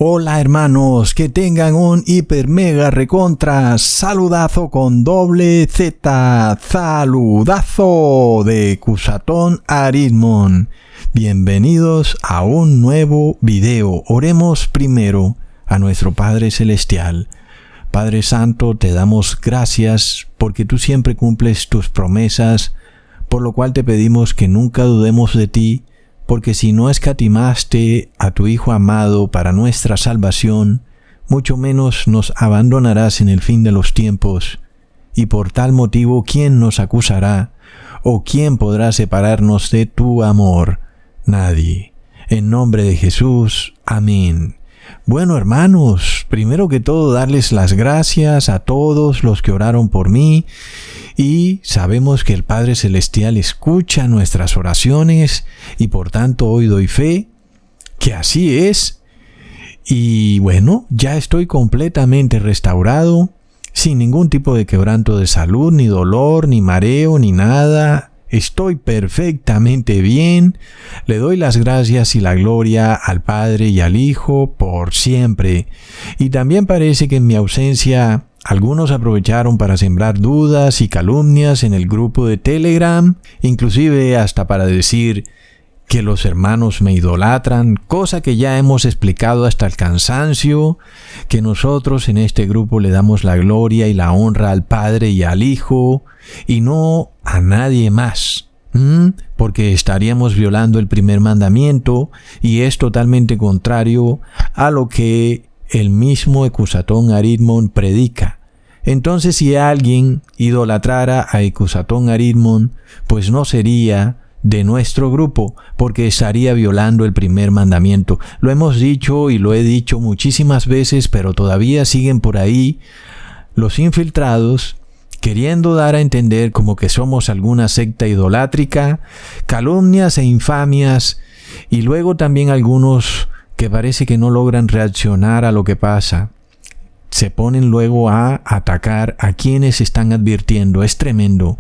Hola hermanos, que tengan un hiper mega recontra saludazo con doble Z, saludazo de Cusatón Arismon. Bienvenidos a un nuevo video. Oremos primero a nuestro Padre Celestial. Padre Santo, te damos gracias porque tú siempre cumples tus promesas, por lo cual te pedimos que nunca dudemos de ti, porque si no escatimaste a tu Hijo amado para nuestra salvación, mucho menos nos abandonarás en el fin de los tiempos. Y por tal motivo, ¿quién nos acusará? ¿O quién podrá separarnos de tu amor? Nadie. En nombre de Jesús. Amén. Bueno, hermanos, primero que todo darles las gracias a todos los que oraron por mí, y sabemos que el Padre Celestial escucha nuestras oraciones y por tanto hoy doy fe que así es. Y bueno, ya estoy completamente restaurado, sin ningún tipo de quebranto de salud, ni dolor, ni mareo, ni nada. Estoy perfectamente bien. Le doy las gracias y la gloria al Padre y al Hijo por siempre. Y también parece que en mi ausencia algunos aprovecharon para sembrar dudas y calumnias en el grupo de Telegram, inclusive hasta para decir que los hermanos me idolatran, cosa que ya hemos explicado hasta el cansancio, que nosotros en este grupo le damos la gloria y la honra al Padre y al Hijo, y no a nadie más, porque estaríamos violando el primer mandamiento, y es totalmente contrario a lo que el mismo Cusatón Arismon predica. Entonces, si alguien idolatrara a Cusatón Arismon, pues no sería de nuestro grupo, porque estaría violando el primer mandamiento. Lo hemos dicho y lo he dicho muchísimas veces, pero todavía siguen por ahí los infiltrados, queriendo dar a entender como que somos alguna secta idolátrica, calumnias e infamias, y luego también algunos que parece que no logran reaccionar a lo que pasa. Se ponen luego a atacar a quienes están advirtiendo. Es tremendo.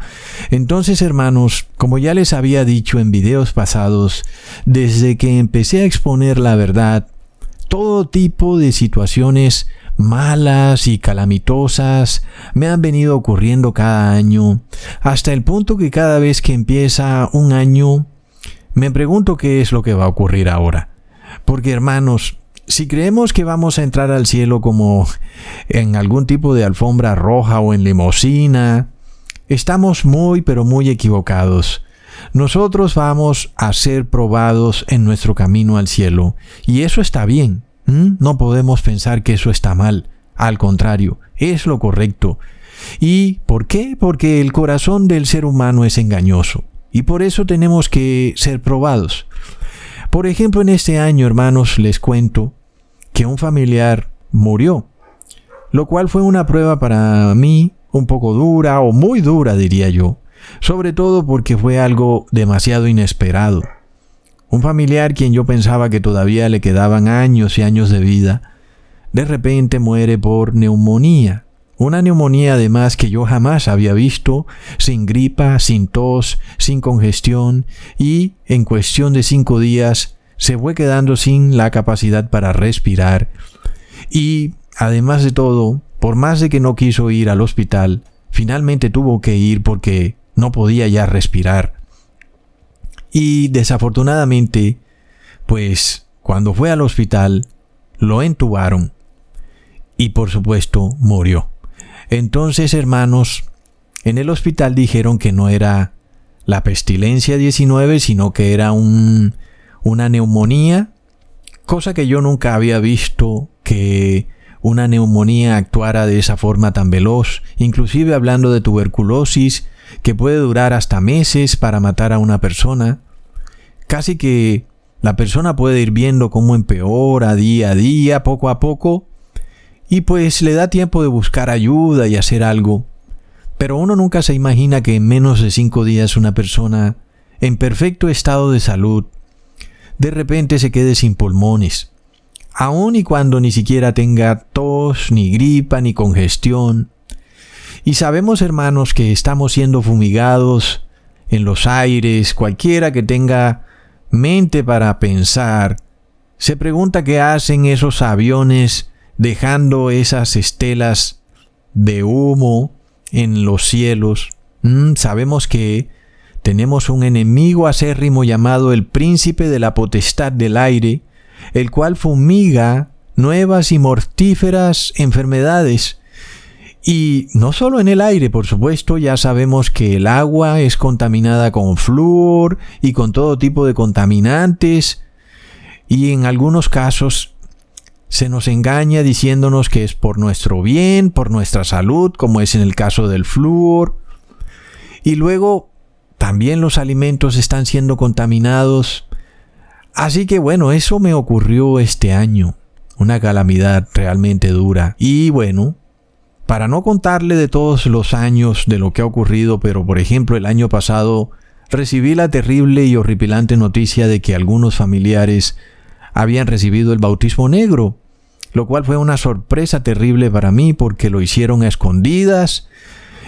Entonces, hermanos, como ya les había dicho en videos pasados, desde que empecé a exponer la verdad, todo tipo de situaciones malas y calamitosas me han venido ocurriendo cada año, hasta el punto que cada vez que empieza un año, me pregunto qué es lo que va a ocurrir ahora. Porque, hermanos, si creemos que vamos a entrar al cielo como en algún tipo de alfombra roja o en limusina, estamos muy pero muy equivocados. Nosotros vamos a ser probados en nuestro camino al cielo, y eso está bien. No podemos pensar que eso está mal. Al contrario, es lo correcto. ¿Y por qué? Porque el corazón del ser humano es engañoso, y por eso tenemos que ser probados. Por ejemplo, en este año, hermanos, les cuento que un familiar murió, lo cual fue una prueba para mí un poco dura, o muy dura diría yo, sobre todo porque fue algo demasiado inesperado. Un familiar quien yo pensaba que todavía le quedaban años y años de vida, de repente muere por neumonía. Una neumonía además que yo jamás había visto, sin gripa, sin tos, sin congestión, y en cuestión de 5 días se fue quedando sin la capacidad para respirar. Y además de todo, por más de que no quiso ir al hospital, finalmente tuvo que ir porque no podía ya respirar. Y desafortunadamente, pues cuando fue al hospital, lo entubaron y por supuesto murió. Entonces, hermanos, en el hospital dijeron que no era la pestilencia 19, sino que era una neumonía, cosa que yo nunca había visto, que una neumonía actuara de esa forma tan veloz, inclusive hablando de tuberculosis, que puede durar hasta meses para matar a una persona. Casi que la persona puede ir viendo cómo empeora día a día, poco a poco, y pues le da tiempo de buscar ayuda y hacer algo. Pero uno nunca se imagina que en menos de 5 días una persona en perfecto estado de salud de repente se quede sin pulmones, aun y cuando ni siquiera tenga tos, ni gripa, ni congestión. Y sabemos, hermanos, que estamos siendo fumigados en los aires. Cualquiera que tenga mente para pensar Se pregunta qué hacen esos aviones dejando esas estelas de humo en los cielos. Sabemos que tenemos un enemigo acérrimo llamado el príncipe de la potestad del aire, el cual fumiga nuevas y mortíferas enfermedades. Y no solo en el aire, por supuesto, ya sabemos que el agua es contaminada con flúor y con todo tipo de contaminantes, y en algunos casos se nos engaña diciéndonos que es por nuestro bien, por nuestra salud, como es en el caso del flúor. Y luego también los alimentos están siendo contaminados. Así que bueno, eso me ocurrió este año. Una calamidad realmente dura. Y bueno, para no contarle de todos los años de lo que ha ocurrido, pero por ejemplo el año pasado recibí la terrible y horripilante noticia de que algunos familiares habían recibido el bautismo negro, lo cual fue una sorpresa terrible para mí porque lo hicieron a escondidas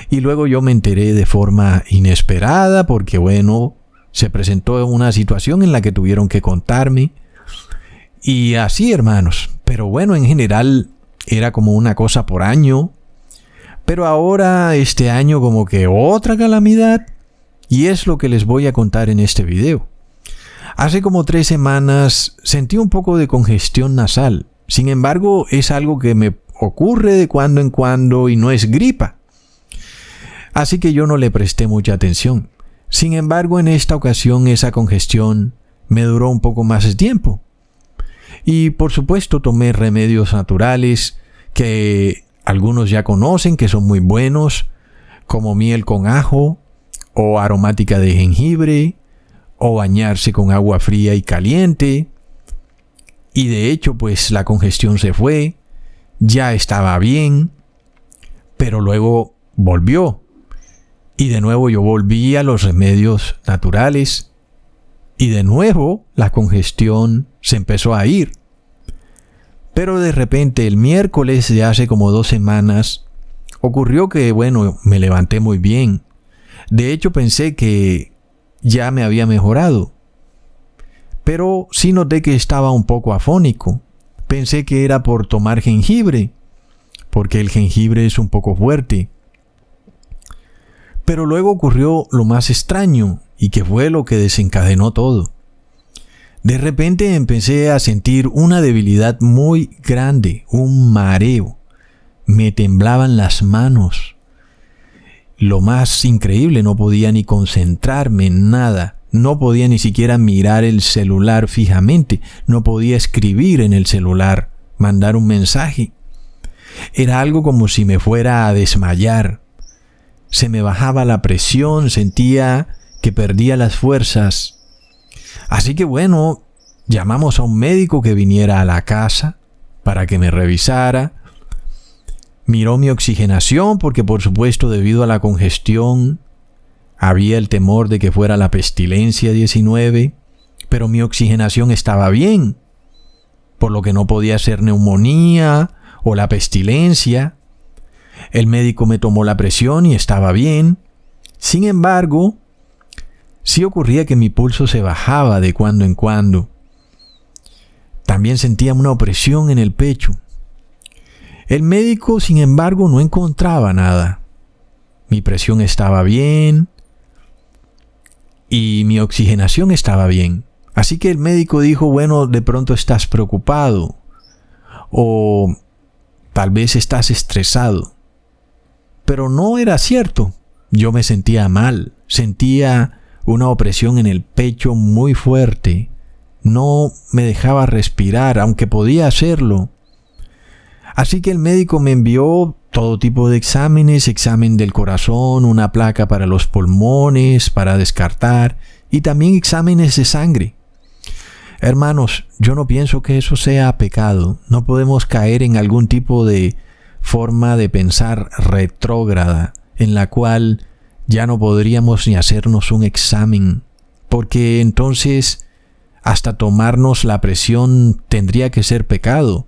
y luego yo me enteré de forma inesperada porque bueno, se presentó una situación en la que tuvieron que contarme y así, hermanos. Pero bueno, en general era como una cosa por año, pero ahora este año como que otra calamidad, y es lo que les voy a contar en este video. Hace como 3 semanas sentí un poco de congestión nasal. Sin embargo, es algo que me ocurre de cuando en cuando y no es gripa. Así que yo no le presté mucha atención. Sin embargo, en esta ocasión esa congestión me duró un poco más de tiempo. Y por supuesto tomé remedios naturales que algunos ya conocen, que son muy buenos, como miel con ajo o aromática de jengibre, o bañarse con agua fría y caliente. Y de hecho, pues la congestión se fue, ya estaba bien, pero luego volvió. Y de nuevo yo volví a los remedios naturales, y de nuevo la congestión se empezó a ir. Pero de repente el miércoles de hace como 2 semanas, ocurrió que, bueno, me levanté muy bien. De hecho pensé que ya me había mejorado. Pero sí noté que estaba un poco afónico. Pensé que era por tomar jengibre, porque el jengibre es un poco fuerte. Pero luego ocurrió lo más extraño, y que fue lo que desencadenó todo. De repente empecé a sentir una debilidad muy grande, un mareo. Me temblaban las manos. Lo más increíble, no podía ni concentrarme en nada. No podía ni siquiera mirar el celular fijamente. No podía escribir en el celular, mandar un mensaje. Era algo como si me fuera a desmayar. Se me bajaba la presión, sentía que perdía las fuerzas. Así que bueno, llamamos a un médico que viniera a la casa para que me revisara. Miró mi oxigenación porque por supuesto debido a la congestión había el temor de que fuera la pestilencia 19, pero mi oxigenación estaba bien, por lo que no podía ser neumonía o la pestilencia. El médico me tomó la presión y estaba bien. Sin embargo, sí ocurría que mi pulso se bajaba de cuando en cuando. También sentía una opresión en el pecho. El médico, sin embargo, no encontraba nada. Mi presión estaba bien y mi oxigenación estaba bien. Así que el médico dijo, bueno, de pronto estás preocupado o tal vez estás estresado. Pero no era cierto. Yo me sentía mal, sentía una opresión en el pecho muy fuerte. No me dejaba respirar, aunque podía hacerlo. Así que el médico me envió todo tipo de exámenes, examen del corazón, una placa para los pulmones, para descartar, y también exámenes de sangre. Hermanos, yo no pienso que eso sea pecado. No podemos caer en algún tipo de forma de pensar retrógrada, en la cual ya no podríamos ni hacernos un examen, porque entonces hasta tomarnos la presión tendría que ser pecado.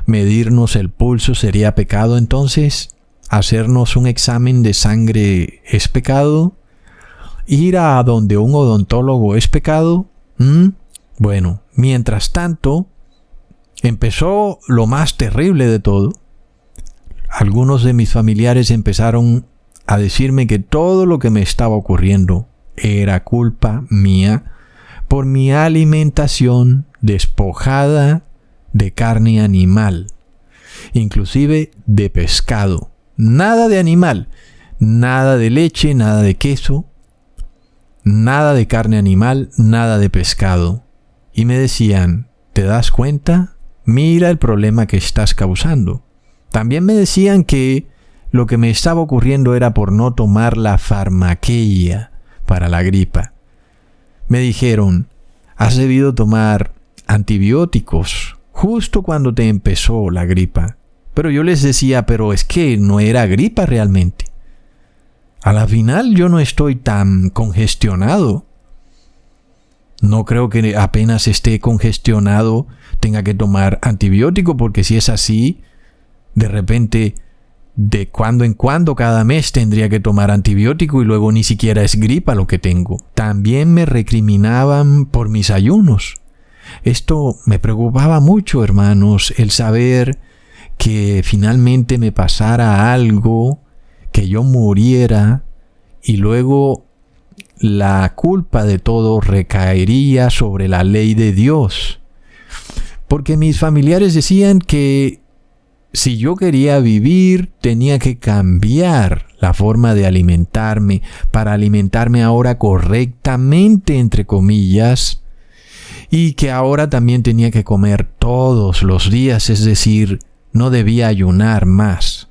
Medirnos el pulso sería pecado, entonces hacernos un examen de sangre es pecado. Ir a donde un odontólogo es pecado. Bueno, mientras tanto, empezó lo más terrible de todo. Algunos de mis familiares empezaron a decirme que todo lo que me estaba ocurriendo era culpa mía por mi alimentación despojada de carne animal, inclusive de pescado. Nada de animal, nada de leche, nada de queso, nada de carne animal, nada de pescado. Y me decían, ¿te das cuenta? Mira el problema que estás causando. También me decían que lo que me estaba ocurriendo era por no tomar la farmaqueia para la gripa. Me dijeron, has debido tomar antibióticos justo cuando te empezó la gripa. Pero yo les decía, pero es que no era gripa realmente. A la final yo no estoy tan congestionado. No creo que apenas esté congestionado tenga que tomar antibiótico, porque si es así, de repente, de cuando en cuando, cada mes tendría que tomar antibiótico y luego ni siquiera es gripa lo que tengo. También me recriminaban por mis ayunos. Esto me preocupaba mucho, hermanos, el saber que finalmente me pasara algo, que yo muriera y luego la culpa de todo recaería sobre la ley de Dios. Porque mis familiares decían que si yo quería vivir, tenía que cambiar la forma de alimentarme para alimentarme ahora correctamente, entre comillas, y que ahora también tenía que comer todos los días, es decir, no debía ayunar más.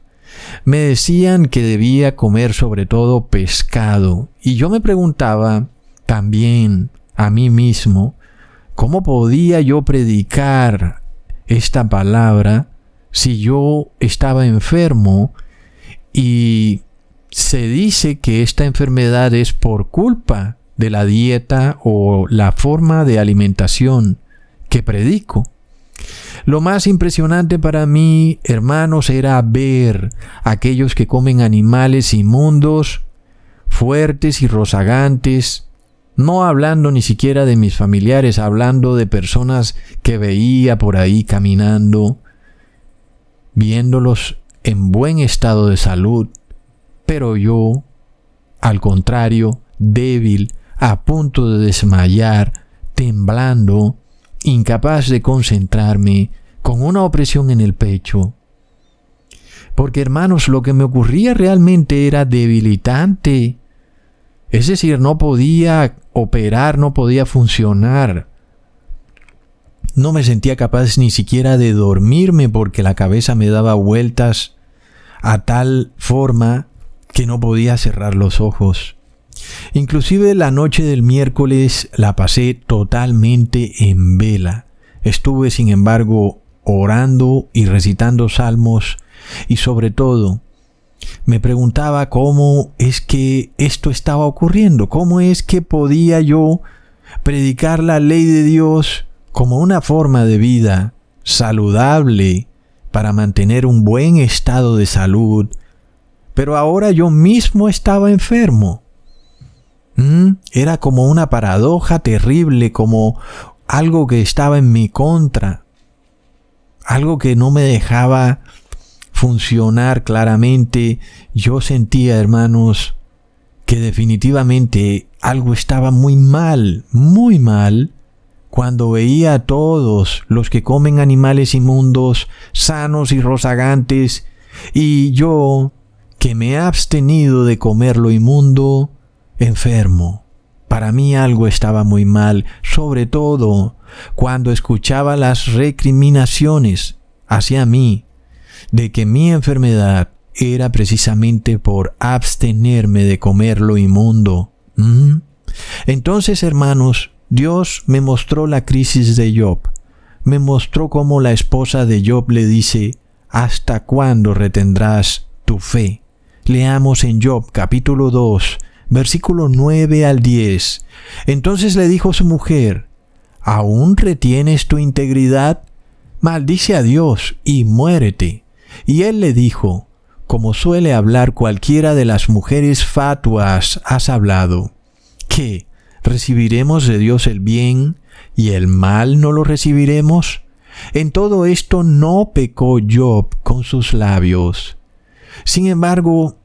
Me decían que debía comer sobre todo pescado, y yo me preguntaba también a mí mismo, ¿cómo podía yo predicar esta palabra si yo estaba enfermo y se dice que esta enfermedad es por culpa de la dieta o la forma de alimentación que predico? Lo más impresionante para mí, hermanos, era ver a aquellos que comen animales inmundos, fuertes y rozagantes, no hablando ni siquiera de mis familiares, hablando de personas que veía por ahí caminando, viéndolos en buen estado de salud, pero yo, al contrario, débil, a punto de desmayar, temblando, incapaz de concentrarme, con una opresión en el pecho. Porque, hermanos, lo que me ocurría realmente era debilitante. Es decir, no podía operar, no podía funcionar. No me sentía capaz ni siquiera de dormirme porque la cabeza me daba vueltas a tal forma que no podía cerrar los ojos. Inclusive la noche del miércoles la pasé totalmente en vela. Estuve, sin embargo, orando y recitando salmos, y sobre todo me preguntaba cómo es que esto estaba ocurriendo, cómo es que podía yo predicar la ley de Dios como una forma de vida saludable para mantener un buen estado de salud, pero ahora yo mismo estaba enfermo. Era como una paradoja terrible, como algo que estaba en mi contra, algo que no me dejaba funcionar claramente. Yo sentía, hermanos, que definitivamente algo estaba muy mal, cuando veía a todos los que comen animales inmundos, sanos y rozagantes, y yo, que me he abstenido de comer lo inmundo, enfermo. Para mí algo estaba muy mal, sobre todo cuando escuchaba las recriminaciones hacia mí de que mi enfermedad era precisamente por abstenerme de comer lo inmundo. Entonces, hermanos, Dios me mostró la crisis de Job. Me mostró cómo la esposa de Job le dice, ¿hasta cuándo retendrás tu fe? Leamos en Job capítulo 2, versículo 9 al 10. Entonces le dijo su mujer, ¿aún retienes tu integridad? Maldice a Dios y muérete. Y él le dijo, como suele hablar cualquiera de las mujeres fatuas, has hablado. ¿Qué? ¿Recibiremos de Dios el bien y el mal no lo recibiremos? En todo esto no pecó Job con sus labios. Sin embargo,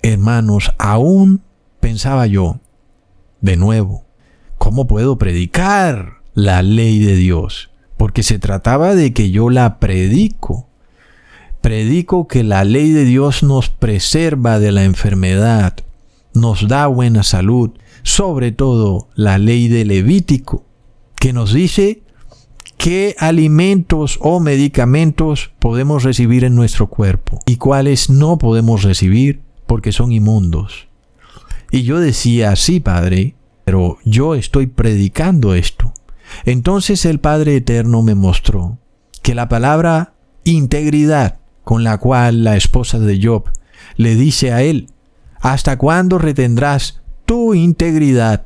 hermanos, aún pensaba yo, de nuevo, ¿cómo puedo predicar la ley de Dios? Porque se trataba de que yo la predico. Predico que la ley de Dios nos preserva de la enfermedad, nos da buena salud, sobre todo la ley de Levítico, que nos dice qué alimentos o medicamentos podemos recibir en nuestro cuerpo y cuáles no podemos recibir porque son inmundos. Y yo decía, sí, Padre, pero yo estoy predicando esto. Entonces el Padre Eterno me mostró que la palabra integridad, con la cual la esposa de Job le dice a él, ¿hasta cuándo retendrás tu integridad?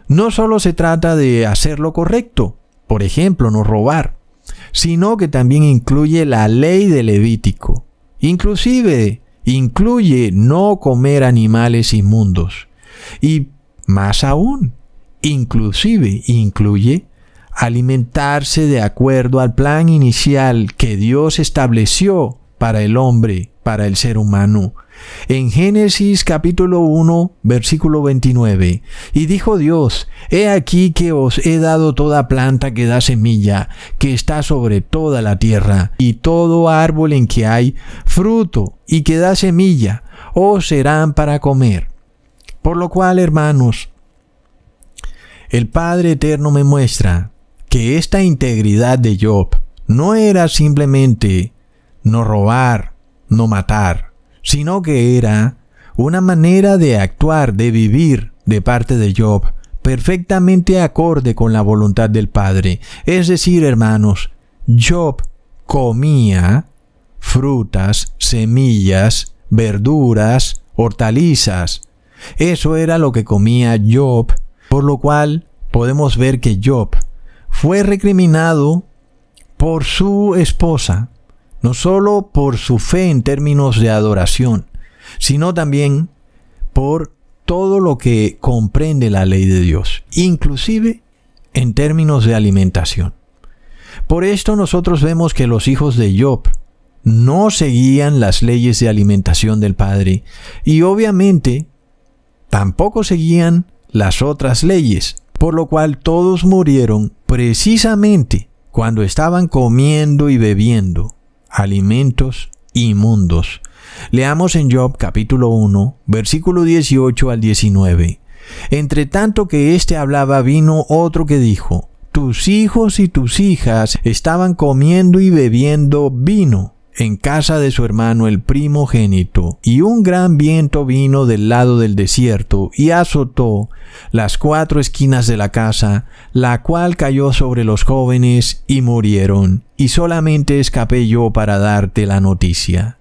No solo se trata de hacer lo correcto, por ejemplo, no robar, sino que también incluye la ley de Levítico. Inclusive incluye no comer animales inmundos. Y más aún, inclusive incluye alimentarse de acuerdo al plan inicial que Dios estableció para el hombre, para el ser humano. En Génesis capítulo 1, versículo 29, y dijo Dios, he aquí que os he dado toda planta que da semilla, que está sobre toda la tierra, y todo árbol en que hay fruto y que da semilla, os serán para comer. Por lo cual, hermanos, el Padre Eterno me muestra que esta integridad de Job no era simplemente no robar, no matar, sino que era una manera de actuar, de vivir de parte de Job, perfectamente acorde con la voluntad del Padre. Es decir, hermanos, Job comía frutas, semillas, verduras, hortalizas. Eso era lo que comía Job, por lo cual podemos ver que Job fue recriminado por su esposa, no solo por su fe en términos de adoración, sino también por todo lo que comprende la ley de Dios, inclusive en términos de alimentación. Por esto nosotros vemos que los hijos de Job no seguían las leyes de alimentación del Padre y obviamente tampoco seguían las otras leyes, por lo cual todos murieron precisamente cuando estaban comiendo y bebiendo alimentos inmundos. Leamos en Job capítulo 1, versículo 18 al 19. Entre tanto que éste hablaba, vino otro que dijo, tus hijos y tus hijas estaban comiendo y bebiendo vino en casa de su hermano el primogénito, y un gran viento vino del lado del desierto y azotó las 4 esquinas de la casa, la cual cayó sobre los jóvenes y murieron, y solamente escapé yo para darte la noticia.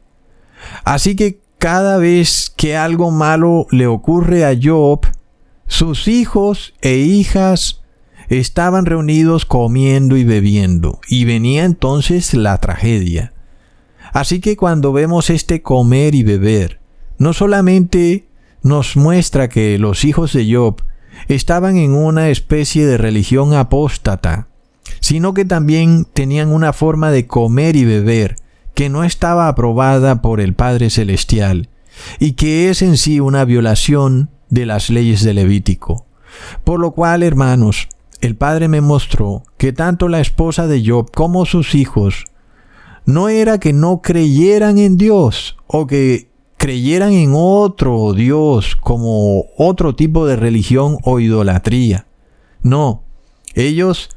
Así que cada vez que algo malo le ocurre a Job, sus hijos e hijas estaban reunidos comiendo y bebiendo, y venía entonces la tragedia. Así que cuando vemos este comer y beber, no solamente nos muestra que los hijos de Job estaban en una especie de religión apóstata, sino que también tenían una forma de comer y beber que no estaba aprobada por el Padre Celestial y que es en sí una violación de las leyes de Levítico. Por lo cual, hermanos, el Padre me mostró que tanto la esposa de Job como sus hijos no era que no creyeran en Dios o que creyeran en otro Dios como otro tipo de religión o idolatría. No, ellos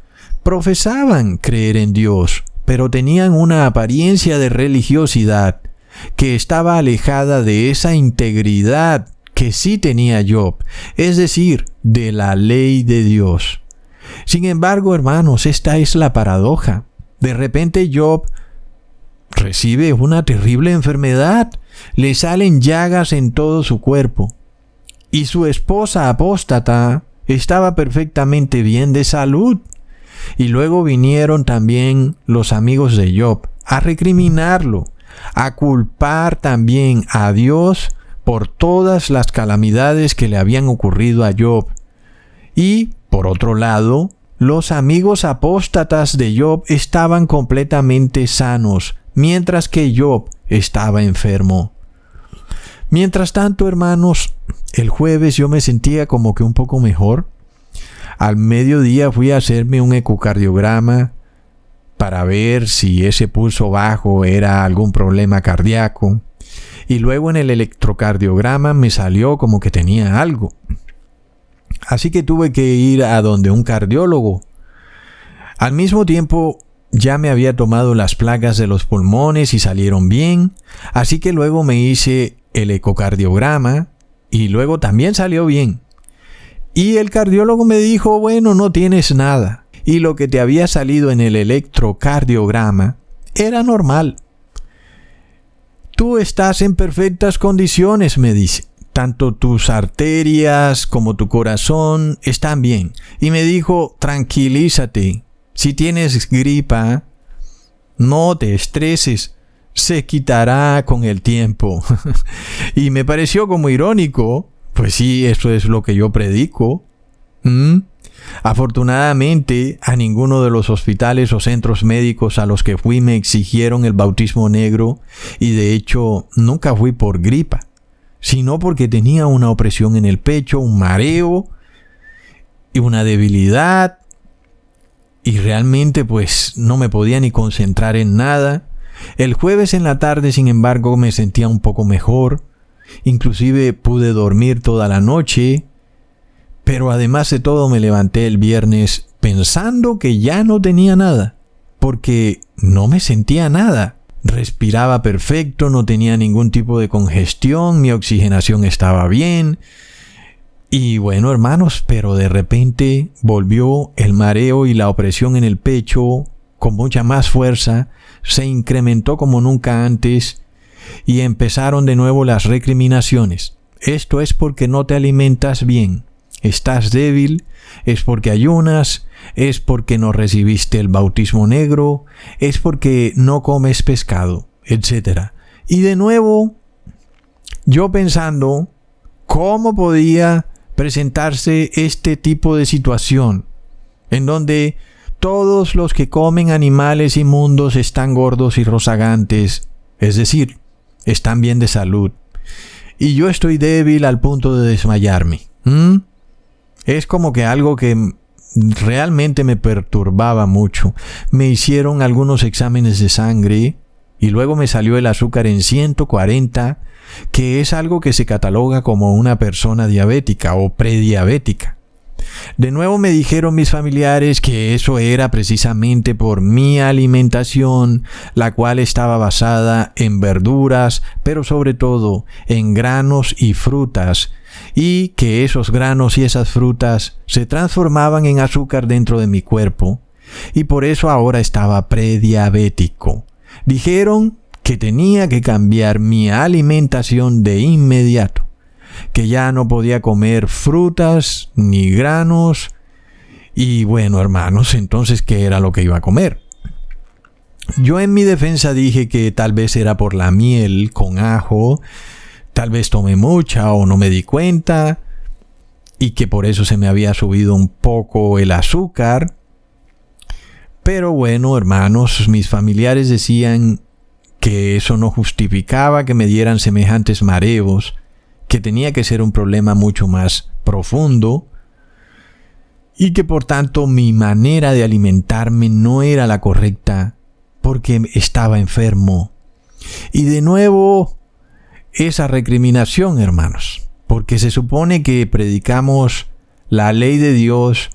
profesaban creer en Dios, pero tenían una apariencia de religiosidad que estaba alejada de esa integridad que sí tenía Job, es decir, de la ley de Dios. Sin embargo, hermanos, esta es la paradoja. De repente Job recibe una terrible enfermedad, le salen llagas en todo su cuerpo, y su esposa apóstata estaba perfectamente bien de salud. Y luego vinieron también los amigos de Job a recriminarlo, a culpar también a Dios por todas las calamidades que le habían ocurrido a Job. Y, por otro lado, los amigos apóstatas de Job estaban completamente sanos, mientras que Job estaba enfermo. Mientras tanto, hermanos, el jueves yo me sentía como que un poco mejor. Al mediodía fui a hacerme un ecocardiograma para ver si ese pulso bajo era algún problema cardíaco. Y luego en el electrocardiograma me salió como que tenía algo. Así que tuve que ir a donde un cardiólogo. Al mismo tiempo, ya me había tomado las placas de los pulmones y salieron bien. Así que luego me hice el ecocardiograma y luego también salió bien. Y el cardiólogo me dijo, bueno, no tienes nada. Y lo que te había salido en el electrocardiograma era normal. Tú estás en perfectas condiciones, me dice. Tanto tus arterias como tu corazón están bien. Y me dijo, tranquilízate. Si tienes gripa, no te estreses. Se quitará con el tiempo. Y me pareció como irónico. Pues sí, eso es lo que yo predico. Afortunadamente, a ninguno de los hospitales o centros médicos a los que fui me exigieron el bautismo negro, y de hecho nunca fui por gripa, sino porque tenía una opresión en el pecho, un mareo y una debilidad, y realmente pues no me podía ni concentrar en nada. El jueves en la tarde, sin embargo, me sentía un poco mejor, inclusive pude dormir toda la noche. Pero además de todo me levanté el viernes pensando que ya no tenía nada, porque no me sentía nada. Respiraba perfecto, no tenía ningún tipo de congestión, mi oxigenación estaba bien. Y bueno, hermanos, pero de repente volvió el mareo y la opresión en el pecho con mucha más fuerza, se incrementó como nunca antes y empezaron de nuevo las recriminaciones. Esto es porque no te alimentas bien. Estás débil, es porque ayunas, es porque no recibiste el bautismo negro, es porque no comes pescado, etc. Y de nuevo, yo pensando, ¿cómo podía presentarse este tipo de situación en donde todos los que comen animales inmundos están gordos y rozagantes, es decir, están bien de salud, y yo estoy débil al punto de desmayarme? Es como que algo que realmente me perturbaba mucho. Me hicieron algunos exámenes de sangre y luego me salió el azúcar en 140, que es algo que se cataloga como una persona diabética o prediabética. De nuevo me dijeron mis familiares que eso era precisamente por mi alimentación, la cual estaba basada en verduras, pero sobre todo en granos y frutas, y que esos granos y esas frutas se transformaban en azúcar dentro de mi cuerpo, y por eso ahora estaba prediabético. Dijeron que tenía que cambiar mi alimentación de inmediato, que ya no podía comer frutas ni granos. Y bueno, hermanos, entonces, ¿qué era lo que iba a comer? Yo en mi defensa dije que tal vez era por la miel con ajo, tal vez tomé mucha o no me di cuenta, y que por eso se me había subido un poco el azúcar. Pero bueno, hermanos, mis familiares decían que eso no justificaba que me dieran semejantes mareos, que tenía que ser un problema mucho más profundo, y que por tanto mi manera de alimentarme no era la correcta porque estaba enfermo. Y de nuevo, esa recriminación, hermanos, porque se supone que predicamos la ley de Dios,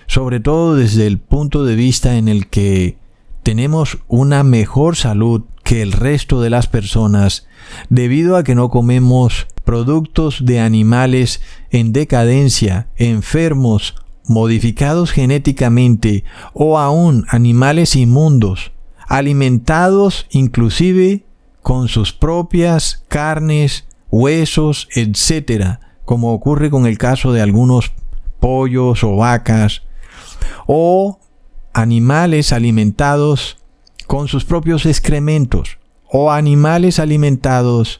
sobre todo desde el punto de vista en el que tenemos una mejor salud que el resto de las personas, debido a que no comemos productos de animales en decadencia, enfermos, modificados genéticamente, o aún animales inmundos, alimentados inclusive con sus propias carnes, huesos, etc., como ocurre con el caso de algunos pollos o vacas, o animales alimentados con sus propios excrementos, o animales alimentados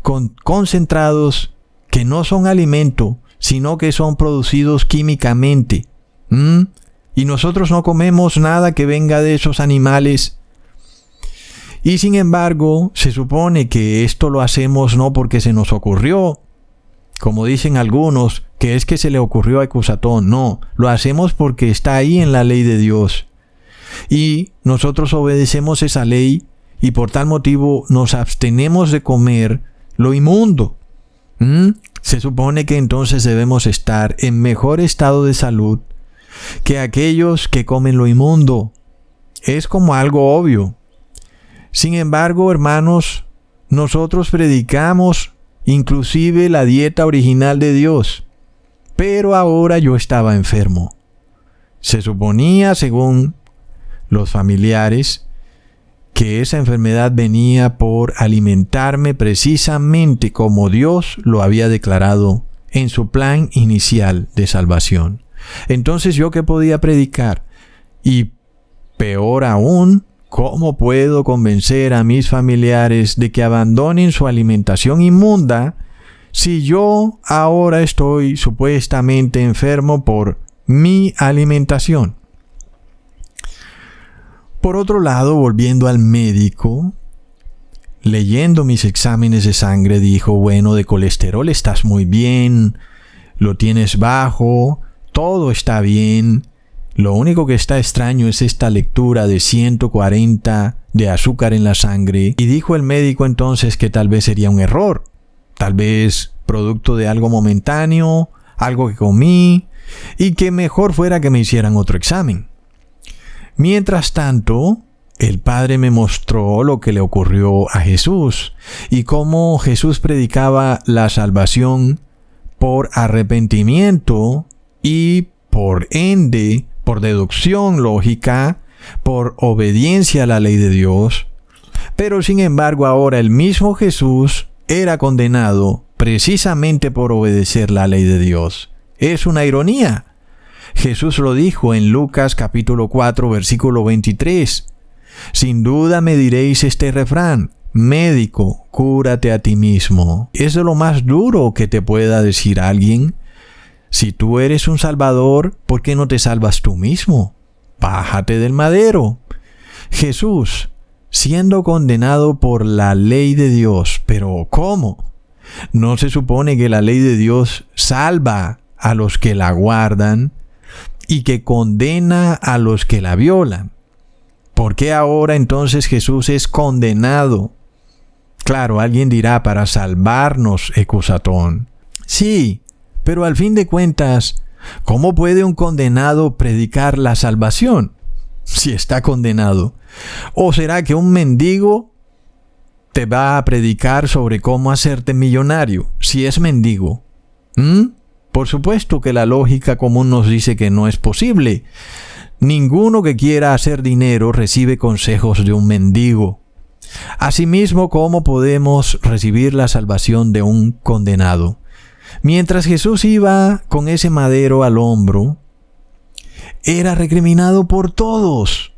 con concentrados que no son alimento, sino que son producidos químicamente. y nosotros no comemos nada que venga de esos animales. Y sin embargo, se supone que esto lo hacemos no porque se nos ocurrió, como dicen algunos, que es que se le ocurrió a Ecusatón. No, lo hacemos porque está ahí en la ley de Dios. Y nosotros obedecemos esa ley y por tal motivo nos abstenemos de comer lo inmundo. Se supone que entonces debemos estar en mejor estado de salud que aquellos que comen lo inmundo. Es como algo obvio. Sin embargo, hermanos, nosotros predicamos inclusive la dieta original de Dios. Pero ahora yo estaba enfermo. Se suponía, según los familiares, que esa enfermedad venía por alimentarme precisamente como Dios lo había declarado en su plan inicial de salvación. Entonces, ¿yo qué podía predicar? Y peor aún, ¿cómo puedo convencer a mis familiares de que abandonen su alimentación inmunda si yo ahora estoy supuestamente enfermo por mi alimentación? Por otro lado, volviendo al médico, leyendo mis exámenes de sangre, dijo, bueno, de colesterol estás muy bien, lo tienes bajo, todo está bien. Lo único que está extraño es esta lectura de 140 de azúcar en la sangre. Y dijo el médico entonces que tal vez sería un error, tal vez producto de algo momentáneo, algo que comí, y que mejor fuera que me hicieran otro examen. Mientras tanto, el Padre me mostró lo que le ocurrió a Jesús y cómo Jesús predicaba la salvación por arrepentimiento y por ende, por deducción lógica, por obediencia a la ley de Dios. Pero sin embargo ahora el mismo Jesús era condenado precisamente por obedecer la ley de Dios. Es una ironía. Jesús lo dijo en Lucas capítulo 4 versículo 23. Sin duda me diréis este refrán: médico, cúrate a ti mismo. Es de lo más duro que te pueda decir alguien. Si tú eres un salvador, ¿por qué no te salvas tú mismo? Bájate del madero. Jesús, siendo condenado por la ley de Dios, ¿pero cómo? ¿No se supone que la ley de Dios salva a los que la guardan y que condena a los que la violan? ¿Por qué ahora entonces Jesús es condenado? Claro, alguien dirá, para salvarnos, Ecusatón. Sí, pero al fin de cuentas, ¿cómo puede un condenado predicar la salvación si está condenado? ¿O será que un mendigo te va a predicar sobre cómo hacerte millonario si es mendigo? Por supuesto que la lógica común nos dice que no es posible. Ninguno que quiera hacer dinero recibe consejos de un mendigo. Asimismo, ¿cómo podemos recibir la salvación de un condenado? Mientras Jesús iba con ese madero al hombro, era recriminado por todos.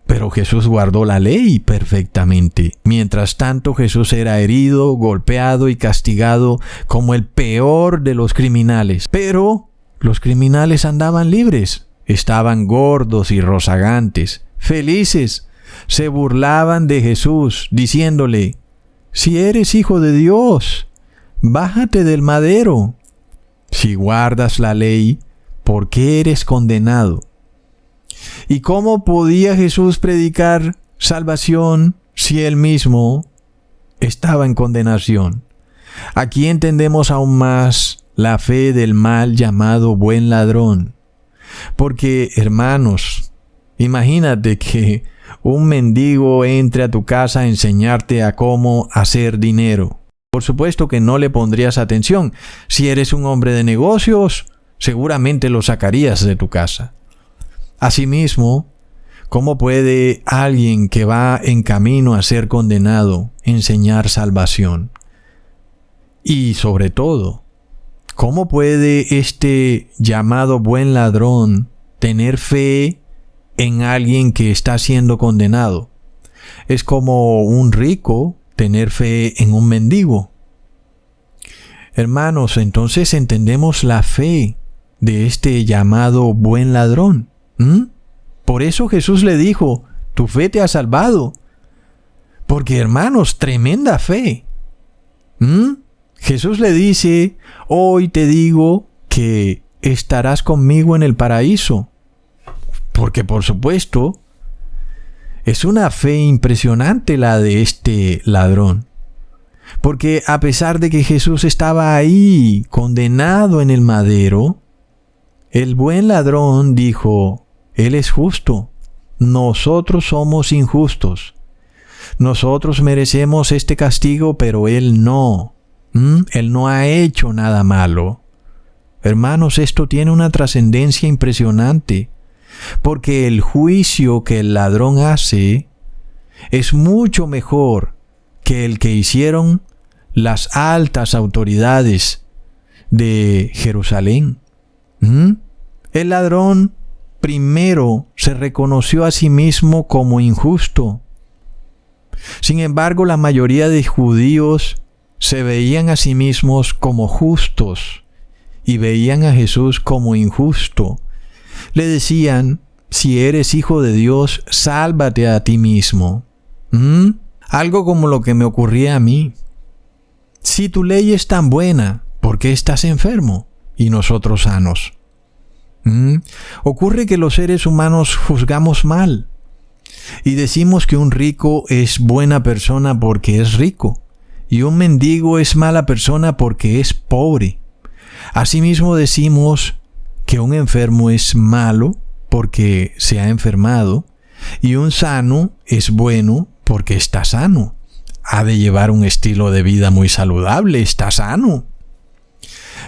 Pero Jesús guardó la ley perfectamente. Mientras tanto, Jesús era herido, golpeado y castigado como el peor de los criminales. Pero los criminales andaban libres. Estaban gordos y rozagantes, felices. Se burlaban de Jesús, diciéndole: si eres hijo de Dios, bájate del madero. Si guardas la ley, ¿por qué eres condenado? ¿Y cómo podía Jesús predicar salvación si él mismo estaba en condenación? Aquí entendemos aún más la fe del mal llamado buen ladrón. Porque, hermanos, imagínate que un mendigo entre a tu casa a enseñarte a cómo hacer dinero. Por supuesto que no le pondrías atención. Si eres un hombre de negocios, seguramente lo sacarías de tu casa. Asimismo, ¿cómo puede alguien que va en camino a ser condenado enseñar salvación? Y sobre todo, ¿cómo puede este llamado buen ladrón tener fe en alguien que está siendo condenado? Es como un rico tener fe en un mendigo. Hermanos, entonces entendemos la fe de este llamado buen ladrón. Por eso Jesús le dijo, tu fe te ha salvado. Porque, hermanos, tremenda fe. Jesús le dice, hoy te digo que estarás conmigo en el paraíso. Porque, por supuesto, es una fe impresionante la de este ladrón. Porque a pesar de que Jesús estaba ahí, condenado en el madero, el buen ladrón dijo, Él es justo, nosotros somos injustos. Nosotros merecemos este castigo, pero Él no. Él no ha hecho nada malo. Hermanos, esto tiene una trascendencia impresionante, porque el juicio que el ladrón hace es mucho mejor que el que hicieron las altas autoridades de Jerusalén. El ladrón primero se reconoció a sí mismo como injusto. Sin embargo, la mayoría de judíos se veían a sí mismos como justos y veían a Jesús como injusto. Le decían, si eres hijo de Dios, sálvate a ti mismo. Algo como lo que me ocurría a mí. Si tu ley es tan buena, ¿por qué estás enfermo y nosotros sanos? Ocurre que los seres humanos juzgamos mal y decimos que un rico es buena persona porque es rico y un mendigo es mala persona porque es pobre. Asimismo decimos que un enfermo es malo porque se ha enfermado y un sano es bueno porque está sano. Ha de llevar un estilo de vida muy saludable, está sano.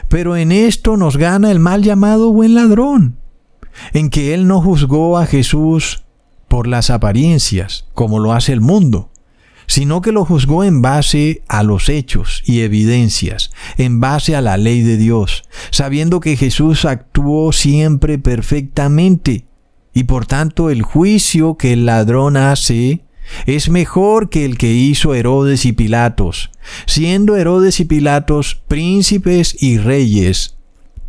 Pero en esto nos gana el mal llamado buen ladrón, en que él no juzgó a Jesús por las apariencias, como lo hace el mundo, sino que lo juzgó en base a los hechos y evidencias, en base a la ley de Dios, sabiendo que Jesús actuó siempre perfectamente, y por tanto el juicio que el ladrón hace es mejor que el que hizo Herodes y Pilatos, siendo Herodes y Pilatos príncipes y reyes,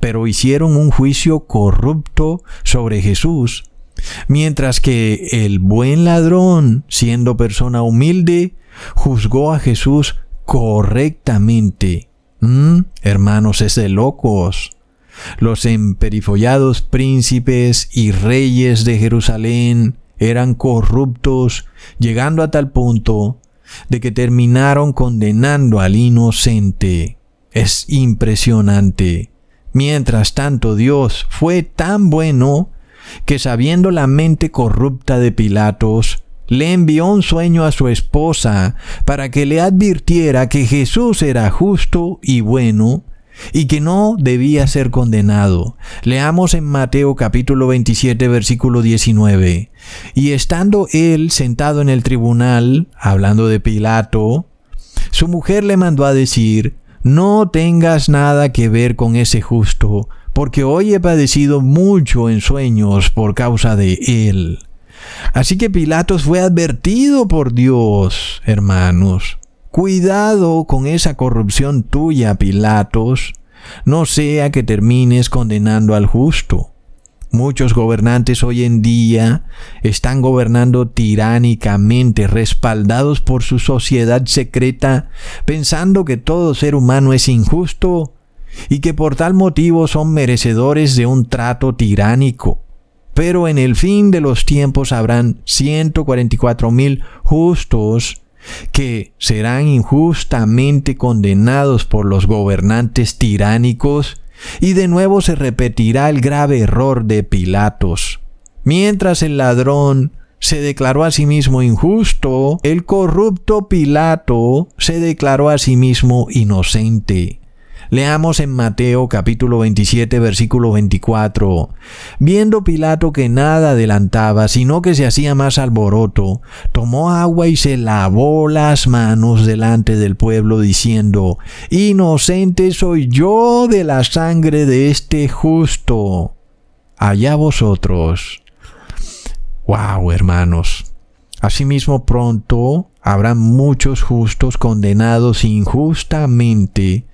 pero hicieron un juicio corrupto sobre Jesús, mientras que el buen ladrón, siendo persona humilde, juzgó a Jesús correctamente. Hermanos, es de locos. Los emperifollados príncipes y reyes de Jerusalén eran corruptos, llegando a tal punto de que terminaron condenando al inocente. Es impresionante. Mientras tanto, Dios fue tan bueno que, sabiendo la mente corrupta de Pilatos, le envió un sueño a su esposa para que le advirtiera que Jesús era justo y bueno y que no debía ser condenado. Leamos en Mateo capítulo 27, versículo 19. Y estando él sentado en el tribunal, hablando de Pilato, su mujer le mandó a decir, no tengas nada que ver con ese justo, porque hoy he padecido mucho en sueños por causa de él. Así que Pilatos fue advertido por Dios, hermanos. Cuidado con esa corrupción tuya, Pilatos, no sea que termines condenando al justo. Muchos gobernantes hoy en día están gobernando tiránicamente, respaldados por su sociedad secreta, pensando que todo ser humano es injusto y que por tal motivo son merecedores de un trato tiránico. Pero en el fin de los tiempos habrán 144,000 justos que serán injustamente condenados por los gobernantes tiránicos, y de nuevo se repetirá el grave error de Pilatos. Mientras el ladrón se declaró a sí mismo injusto, el corrupto Pilato se declaró a sí mismo inocente. Leamos en Mateo capítulo 27, versículo 24. Viendo Pilato que nada adelantaba, sino que se hacía más alboroto, tomó agua y se lavó las manos delante del pueblo, diciendo, inocente soy yo de la sangre de este justo. Allá vosotros. ¡Wow, hermanos! Asimismo pronto habrá muchos justos condenados injustamente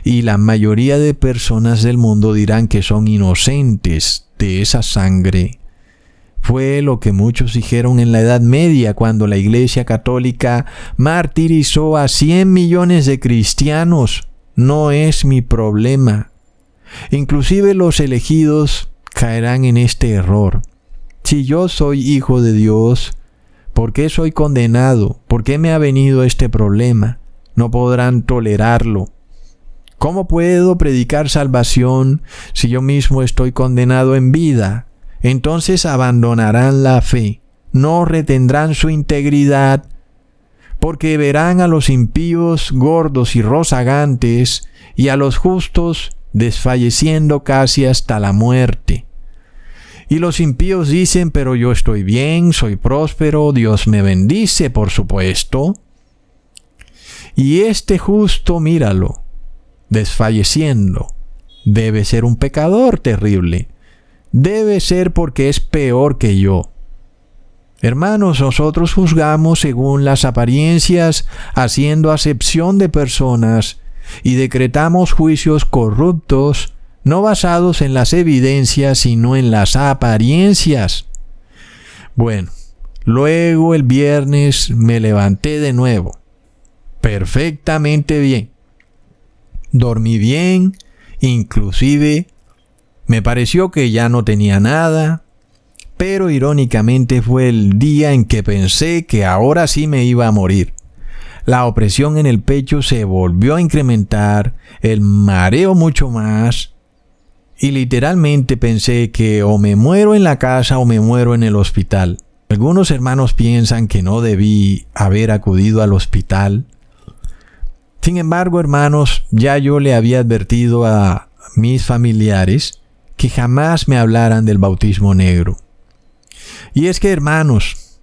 y la mayoría de personas del mundo dirán que son inocentes de esa sangre. Fue lo que muchos dijeron en la Edad Media cuando la Iglesia Católica martirizó a 100 millones de cristianos. No es mi problema. Inclusive los elegidos caerán en este error. Si yo soy hijo de Dios, ¿por qué soy condenado? ¿Por qué me ha venido este problema? No podrán tolerarlo. ¿Cómo puedo predicar salvación si yo mismo estoy condenado en vida? Entonces abandonarán la fe, no retendrán su integridad, porque verán a los impíos gordos y rozagantes y a los justos desfalleciendo casi hasta la muerte. Y los impíos dicen, pero yo estoy bien, soy próspero, Dios me bendice, por supuesto. Y este justo, míralo, desfalleciendo, debe ser un pecador terrible. Debe ser porque es peor que yo. Hermanos, nosotros juzgamos según las apariencias, haciendo acepción de personas, y decretamos juicios corruptos, no basados en las evidencias, sino en las apariencias. Bueno, luego el viernes me levanté de nuevo, perfectamente bien. Dormí bien, inclusive me pareció que ya no tenía nada, pero irónicamente fue el día en que pensé que ahora sí me iba a morir. La opresión en el pecho se volvió a incrementar, el mareo mucho más, y literalmente pensé que o me muero en la casa o me muero en el hospital. Algunos hermanos piensan que no debí haber acudido al hospital. Sin embargo, hermanos, ya yo le había advertido a mis familiares que jamás me hablaran del bautismo negro. Y es que, hermanos,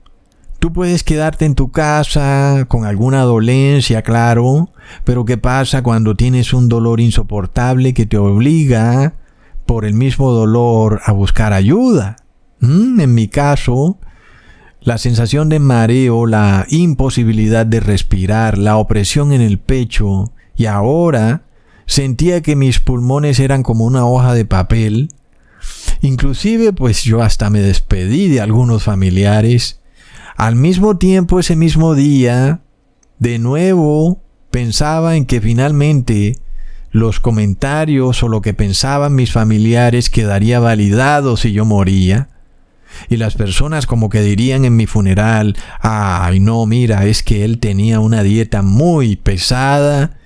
tú puedes quedarte en tu casa con alguna dolencia, claro, pero ¿qué pasa cuando tienes un dolor insoportable que te obliga, por el mismo dolor, a buscar ayuda? En mi caso, la sensación de mareo, la imposibilidad de respirar, la opresión en el pecho, y ahora sentía que mis pulmones eran como una hoja de papel. Inclusive, pues yo hasta me despedí de algunos familiares. Al mismo tiempo, ese mismo día, de nuevo pensaba en que finalmente los comentarios o lo que pensaban mis familiares quedaría validado si yo moría. Y las personas como que dirían en mi funeral, ay no, mira, es que él tenía una dieta muy pesada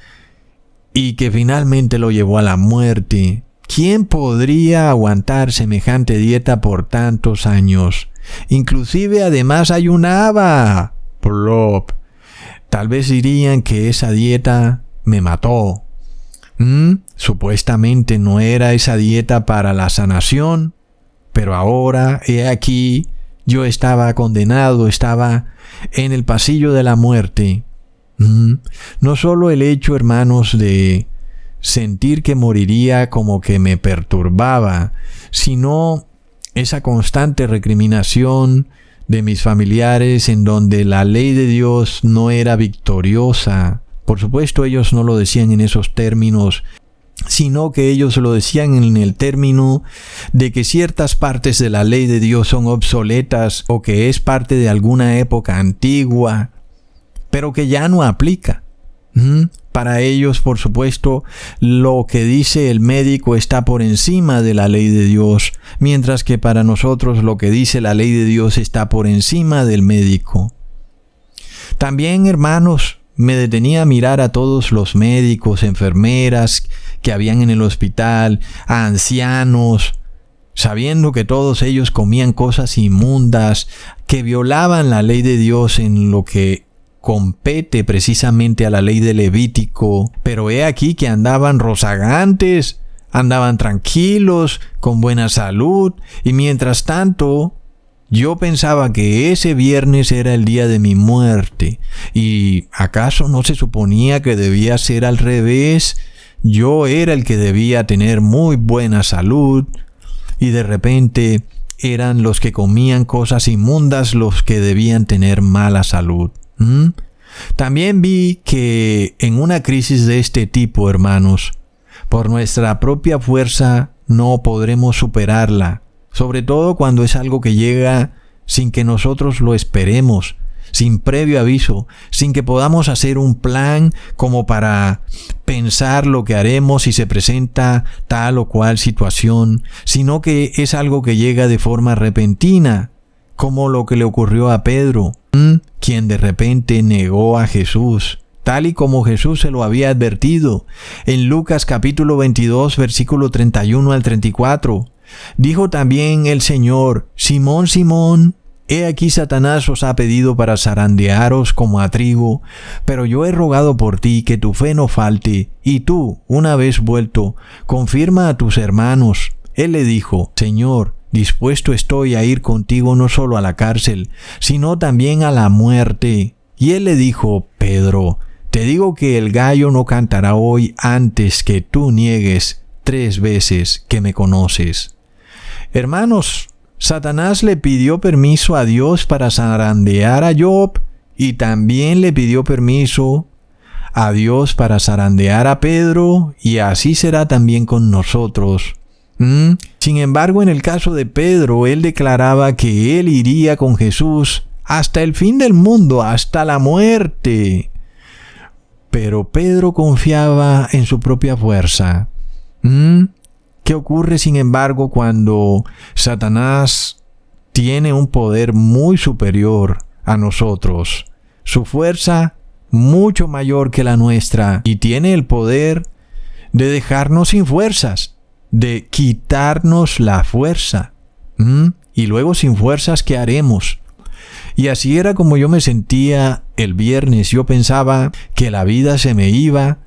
y que finalmente lo llevó a la muerte. ¿Quién podría aguantar semejante dieta por tantos años? Inclusive además ayunaba. Plop. Tal vez dirían que esa dieta me mató. Supuestamente no era esa dieta para la sanación, pero ahora, he aquí, yo estaba condenado, estaba en el pasillo de la muerte. No solo el hecho, hermanos, de sentir que moriría como que me perturbaba, sino esa constante recriminación de mis familiares en donde la ley de Dios no era victoriosa. Por supuesto, ellos no lo decían en esos términos, sino que ellos lo decían en el término de que ciertas partes de la ley de Dios son obsoletas o que es parte de alguna época antigua, pero que ya no aplica. Para ellos, por supuesto, lo que dice el médico está por encima de la ley de Dios, mientras que para nosotros lo que dice la ley de Dios está por encima del médico. También, hermanos, me detenía a mirar a todos los médicos, enfermeras que habían en el hospital, a ancianos, sabiendo que todos ellos comían cosas inmundas, que violaban la ley de Dios en lo que compete precisamente a la ley de Levítico, pero he aquí que andaban rozagantes, andaban tranquilos, con buena salud, y mientras tanto yo pensaba que ese viernes era el día de mi muerte. ¿Y acaso no se suponía que debía ser al revés? Yo era el que debía tener muy buena salud, y de repente eran los que comían cosas inmundas los que debían tener mala salud. También vi que en una crisis de este tipo, hermanos, por nuestra propia fuerza no podremos superarla, sobre todo cuando es algo que llega sin que nosotros lo esperemos, sin previo aviso, sin que podamos hacer un plan como para pensar lo que haremos si se presenta tal o cual situación, sino que es algo que llega de forma repentina, como lo que le ocurrió a Pedro, quien de repente negó a Jesús, tal y como Jesús se lo había advertido. En Lucas capítulo 22, versículo 31 al 34, dijo también el Señor: Simón, Simón, he aquí Satanás os ha pedido para zarandearos como a trigo, pero yo he rogado por ti que tu fe no falte, y tú, una vez vuelto, confirma a tus hermanos. Él le dijo: Señor, dispuesto estoy a ir contigo no solo a la cárcel, sino también a la muerte. Y él le dijo: Pedro, te digo que el gallo no cantará hoy antes que tú niegues 3 veces que me conoces. Hermanos, Satanás le pidió permiso a Dios para zarandear a Job, y también le pidió permiso a Dios para zarandear a Pedro, y así será también con nosotros. Sin embargo, en el caso de Pedro, él declaraba que él iría con Jesús hasta el fin del mundo, hasta la muerte. Pero Pedro confiaba en su propia fuerza. ¿Qué ocurre, sin embargo, cuando Satanás tiene un poder muy superior a nosotros? Su fuerza mucho mayor que la nuestra, y tiene el poder de dejarnos sin fuerzas, de quitarnos la fuerza. Y luego sin fuerzas, ¿qué haremos? Y así era como yo me sentía el viernes. Yo pensaba que la vida se me iba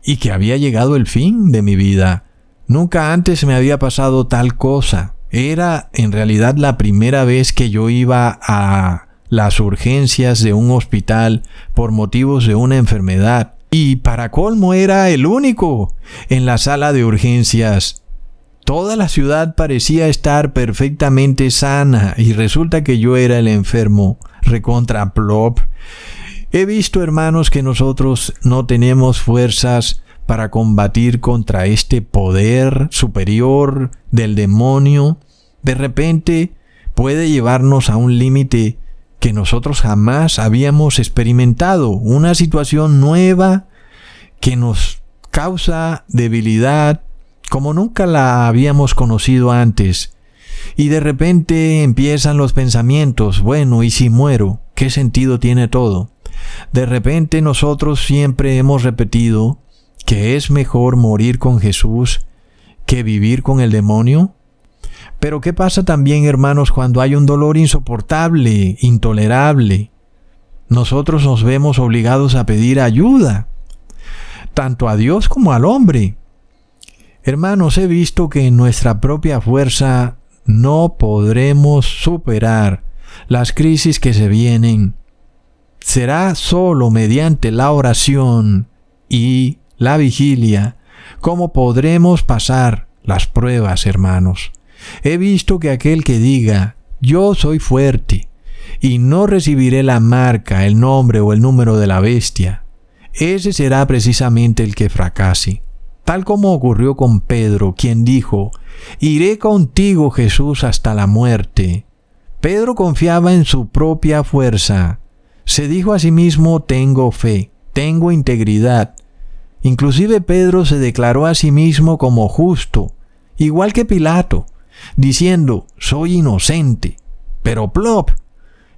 y que había llegado el fin de mi vida. Nunca antes me había pasado tal cosa. Era en realidad la primera vez que yo iba a las urgencias de un hospital por motivos de una enfermedad. Y para colmo era el único en la sala de urgencias. Toda la ciudad parecía estar perfectamente sana y resulta que yo era el enfermo. Recontra plop. He visto, hermanos, que nosotros no tenemos fuerzas para combatir contra este poder superior del demonio. De repente puede llevarnos a un límite que nosotros jamás habíamos experimentado, una situación nueva que nos causa debilidad como nunca la habíamos conocido antes. Y de repente empiezan los pensamientos: bueno, ¿y si muero? ¿Qué sentido tiene todo? De repente nosotros siempre hemos repetido que es mejor morir con Jesús que vivir con el demonio. Pero ¿qué pasa también, hermanos, cuando hay un dolor insoportable, intolerable? Nosotros nos vemos obligados a pedir ayuda, tanto a Dios como al hombre. Hermanos, he visto que en nuestra propia fuerza no podremos superar las crisis que se vienen. Será solo mediante la oración y la vigilia cómo podremos pasar las pruebas, hermanos. He visto que aquel que diga: yo soy fuerte y no recibiré la marca, el nombre o el número de la bestia, ese será precisamente el que fracase. Tal como ocurrió con Pedro, quien dijo: iré contigo, Jesús, hasta la muerte. Pedro confiaba en su propia fuerza. Se dijo a sí mismo: tengo fe, tengo integridad. Inclusive Pedro se declaró a sí mismo como justo, igual que Pilato, diciendo: soy inocente. Pero plop,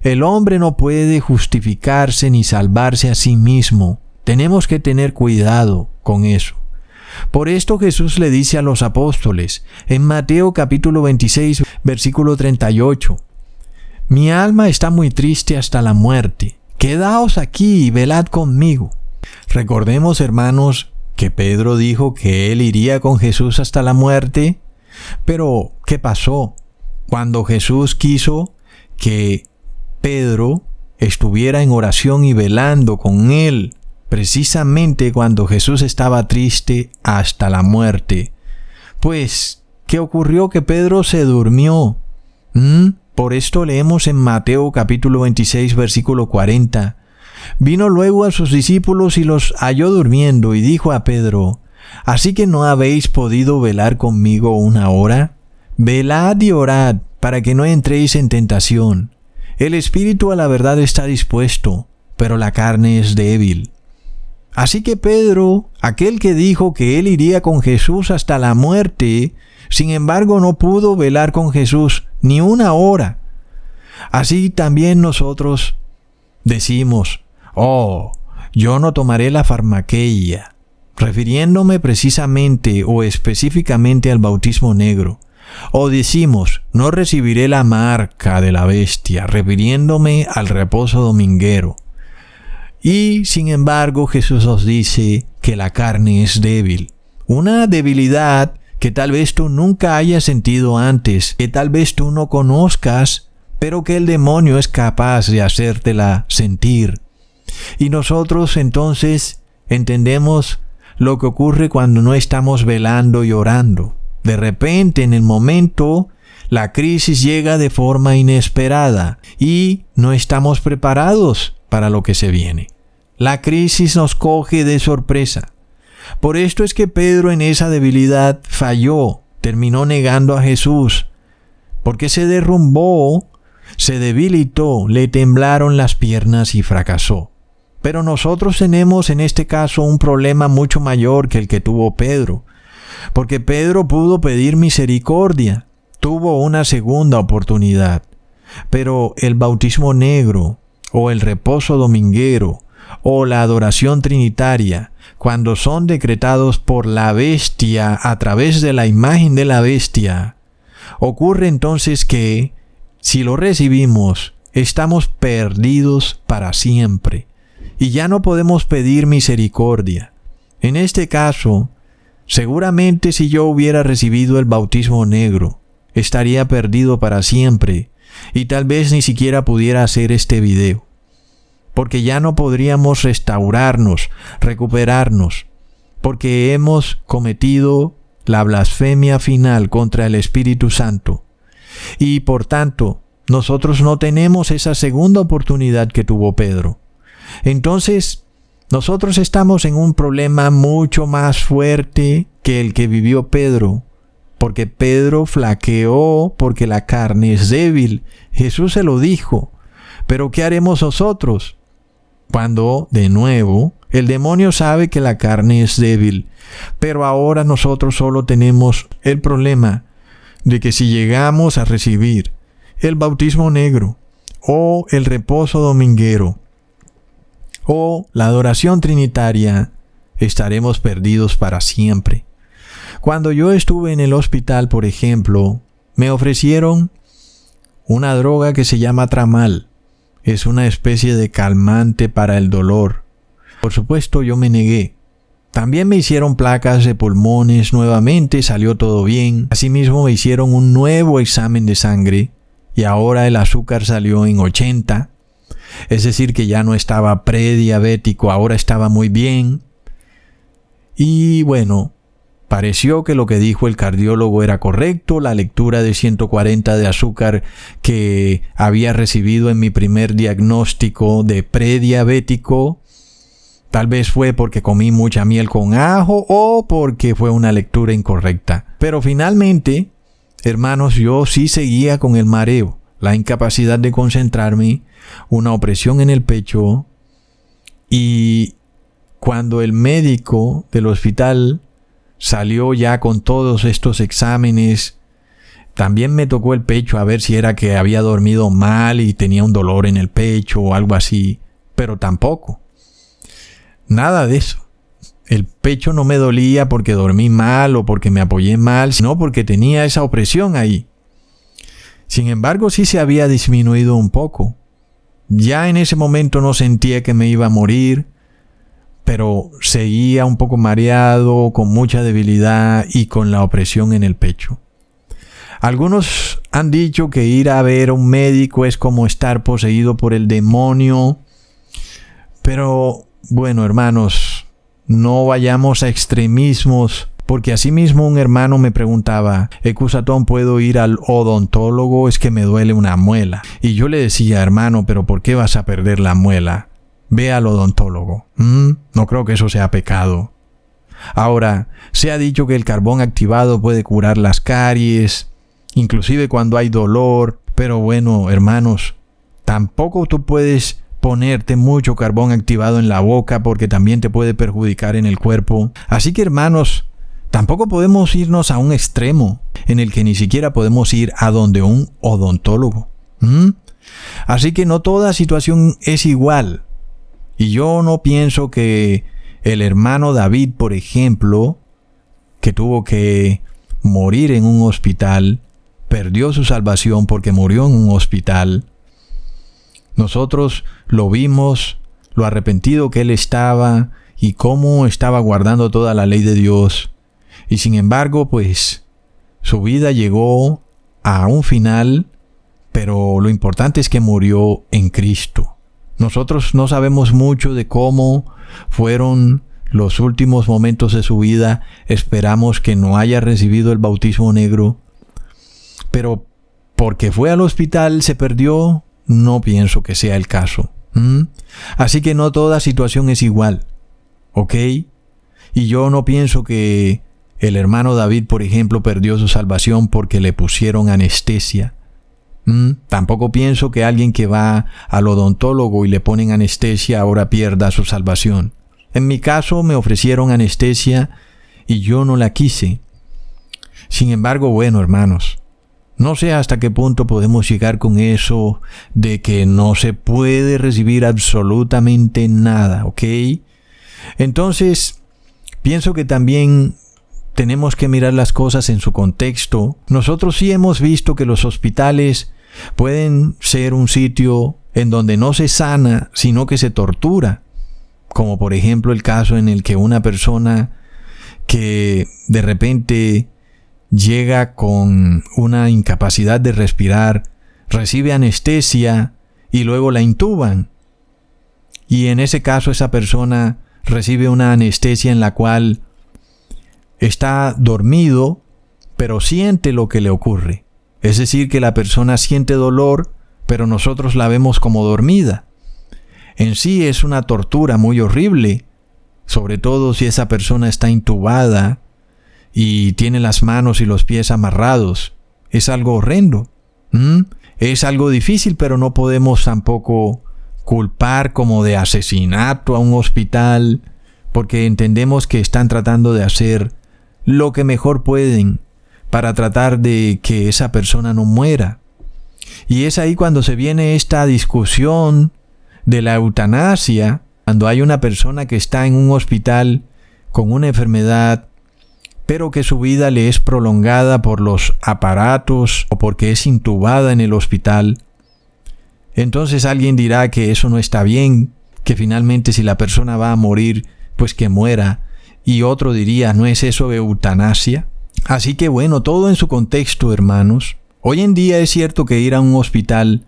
el hombre no puede justificarse ni salvarse a sí mismo. Tenemos que tener cuidado con eso. Por esto Jesús le dice a los apóstoles en Mateo capítulo 26, versículo 38: mi alma está muy triste hasta la muerte. Quedaos aquí y velad conmigo. Recordemos, hermanos, que Pedro dijo que él iría con Jesús hasta la muerte. Pero, ¿qué pasó? Cuando Jesús quiso que Pedro estuviera en oración y velando con él, precisamente cuando Jesús estaba triste hasta la muerte, pues, ¿qué ocurrió? Que Pedro se durmió. Por esto leemos en Mateo capítulo 26, versículo 40: Vino luego a sus discípulos y los halló durmiendo y dijo a Pedro: ¿Así que no habéis podido velar conmigo una hora? Velad y orad para que no entréis en tentación. El espíritu a la verdad está dispuesto, pero la carne es débil. Así que Pedro, aquel que dijo que él iría con Jesús hasta la muerte, sin embargo no pudo velar con Jesús ni una hora. Así también nosotros decimos: yo no tomaré la farmaqueia, refiriéndome precisamente o específicamente al bautismo negro. O decimos: no recibiré la marca de la bestia, refiriéndome al reposo dominguero. Y sin embargo Jesús nos dice que la carne es débil. Una debilidad que tal vez tú nunca hayas sentido antes, que tal vez tú no conozcas, pero que el demonio es capaz de hacértela sentir. Y nosotros entonces entendemos lo que ocurre cuando no estamos velando y orando. De repente, en el momento, la crisis llega de forma inesperada y no estamos preparados para lo que se viene. La crisis nos coge de sorpresa. Por esto es que Pedro en esa debilidad falló, terminó negando a Jesús, porque se derrumbó, se debilitó, le temblaron las piernas y fracasó. Pero nosotros tenemos en este caso un problema mucho mayor que el que tuvo Pedro, porque Pedro pudo pedir misericordia, tuvo una segunda oportunidad, pero el bautismo negro, o el reposo dominguero, o la adoración trinitaria, cuando son decretados por la bestia a través de la imagen de la bestia, ocurre entonces que, si lo recibimos, estamos perdidos para siempre, y ya no podemos pedir misericordia. En este caso, seguramente si yo hubiera recibido el bautismo negro, estaría perdido para siempre, y tal vez ni siquiera pudiera hacer este video, porque ya no podríamos restaurarnos, recuperarnos, porque hemos cometido la blasfemia final contra el Espíritu Santo. Y por tanto, nosotros no tenemos esa segunda oportunidad que tuvo Pedro. Entonces, nosotros estamos en un problema mucho más fuerte que el que vivió Pedro, porque Pedro flaqueó porque la carne es débil. Jesús se lo dijo. Pero ¿qué haremos nosotros? Cuando, de nuevo, el demonio sabe que la carne es débil, pero ahora nosotros solo tenemos el problema de que si llegamos a recibir el bautismo negro, o el reposo dominguero, o la adoración trinitaria, estaremos perdidos para siempre. Cuando yo estuve en el hospital, por ejemplo, me ofrecieron una droga que se llama Tramal. Es una especie de calmante para el dolor. Por supuesto, yo me negué. También me hicieron placas de pulmones nuevamente, salió todo bien. Asimismo me hicieron un nuevo examen de sangre y ahora el azúcar salió en 80. Es decir, que ya no estaba prediabético, ahora estaba muy bien. Y bueno, pareció que lo que dijo el cardiólogo era correcto. La lectura de 140 de azúcar que había recibido en mi primer diagnóstico de prediabético, tal vez fue porque comí mucha miel con ajo o porque fue una lectura incorrecta. Pero finalmente, hermanos, yo sí seguía con el mareo, la incapacidad de concentrarme, una opresión en el pecho, y cuando el médico del hospital salió ya con todos estos exámenes, también me tocó el pecho a ver si era que había dormido mal y tenía un dolor en el pecho o algo así, pero tampoco. Nada de eso. El pecho no me dolía porque dormí mal o porque me apoyé mal, sino porque tenía esa opresión ahí. Sin embargo, sí se había disminuido un poco. Ya en ese momento no sentía que me iba a morir, pero seguía un poco mareado, con mucha debilidad y con la opresión en el pecho. Algunos han dicho que ir a ver a un médico es como estar poseído por el demonio, pero bueno, hermanos, no vayamos a extremismos, porque asimismo un hermano me preguntaba: Cusatón, ¿puedo ir al odontólogo? Es que me duele una muela. Y yo le decía: hermano, ¿pero por qué vas a perder la muela? ve al odontólogo. No creo que eso sea pecado. Ahora, se ha dicho que el carbón activado puede curar las caries, inclusive cuando hay dolor, pero bueno, hermanos, tampoco tú puedes ponerte mucho carbón activado en la boca porque también te puede perjudicar en el cuerpo. Así que, hermanos, tampoco podemos irnos a un extremo en el que ni siquiera podemos ir a donde un odontólogo. Así que no toda situación es igual. Y yo no pienso que el hermano David, por ejemplo, que tuvo que morir en un hospital, perdió su salvación porque murió en un hospital. Nosotros lo vimos, lo arrepentido que él estaba y cómo estaba guardando toda la ley de Dios. Y sin embargo, pues, su vida llegó a un final, pero lo importante es que murió en Cristo. Nosotros no sabemos mucho de cómo fueron los últimos momentos de su vida. Esperamos que no haya recibido el bautismo negro. Pero porque fue al hospital se perdió, no pienso que sea el caso. Así que no toda situación es igual. ¿Ok? Y yo no pienso que el hermano David, por ejemplo, perdió su salvación porque le pusieron anestesia. Tampoco pienso que alguien que va al odontólogo y le ponen anestesia ahora pierda su salvación. En mi caso me ofrecieron anestesia y yo no la quise. Sin embargo, bueno, hermanos, no sé hasta qué punto podemos llegar con eso de que no se puede recibir absolutamente nada, ¿ok? Entonces, pienso que también tenemos que mirar las cosas en su contexto. Nosotros sí hemos visto que los hospitales pueden ser un sitio en donde no se sana, sino que se tortura. Como por ejemplo el caso en el que una persona que de repente llega con una incapacidad de respirar, recibe anestesia y luego la intuban. Y en ese caso esa persona recibe una anestesia en la cual está dormido, pero siente lo que le ocurre. Es decir, que la persona siente dolor, pero nosotros la vemos como dormida. En sí es una tortura muy horrible, sobre todo si esa persona está intubada y tiene las manos y los pies amarrados. Es algo horrendo. Es algo difícil, pero no podemos tampoco culpar como de asesinato a un hospital, porque entendemos que están tratando de hacer lo que mejor pueden para tratar de que esa persona no muera. Y es ahí cuando se viene esta discusión de la eutanasia, cuando hay una persona que está en un hospital con una enfermedad, pero que su vida le es prolongada por los aparatos o porque es intubada en el hospital. Entonces alguien dirá que eso no está bien, que finalmente si la persona va a morir, pues que muera. Y otro diría, ¿no es eso eutanasia? Así que bueno, todo en su contexto, hermanos. Hoy en día es cierto que ir a un hospital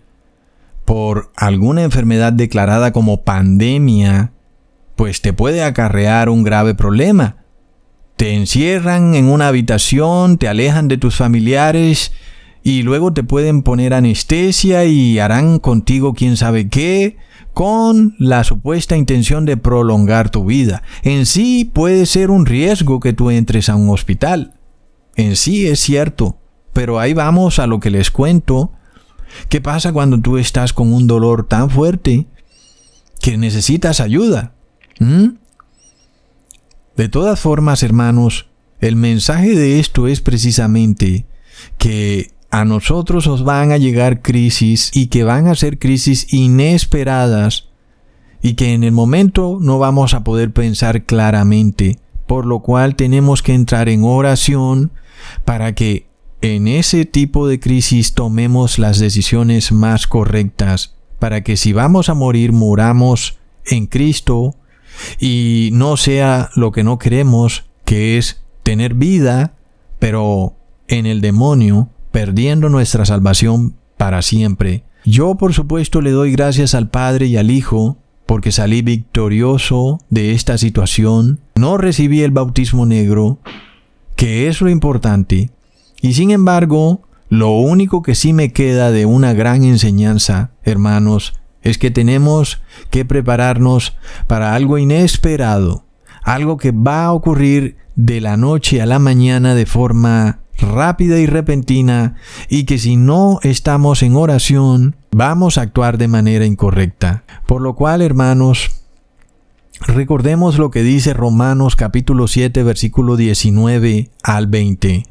por alguna enfermedad declarada como pandemia, pues te puede acarrear un grave problema. Te encierran en una habitación, te alejan de tus familiares y luego te pueden poner anestesia y harán contigo quién sabe qué, con la supuesta intención de prolongar tu vida. En sí puede ser un riesgo que tú entres a un hospital. En sí es cierto, pero ahí vamos a lo que les cuento. ¿Qué pasa cuando tú estás con un dolor tan fuerte que necesitas ayuda? De todas formas, hermanos, el mensaje de esto es precisamente que a nosotros nos van a llegar crisis y que van a ser crisis inesperadas y que en el momento no vamos a poder pensar claramente, por lo cual tenemos que entrar en oración para que en ese tipo de crisis tomemos las decisiones más correctas, para que si vamos a morir, muramos en Cristo y no sea lo que no queremos, que es tener vida, pero en el demonio, perdiendo nuestra salvación para siempre. Yo, por supuesto, le doy gracias al Padre y al Hijo, porque salí victorioso de esta situación. No recibí el bautismo negro, que es lo importante. Y sin embargo, lo único que sí me queda de una gran enseñanza, hermanos, es que tenemos que prepararnos para algo inesperado, algo que va a ocurrir de la noche a la mañana de forma rápida y repentina, y que si no estamos en oración, vamos a actuar de manera incorrecta. Por lo cual, hermanos, recordemos lo que dice Romanos capítulo 7, versículo 19 al 20.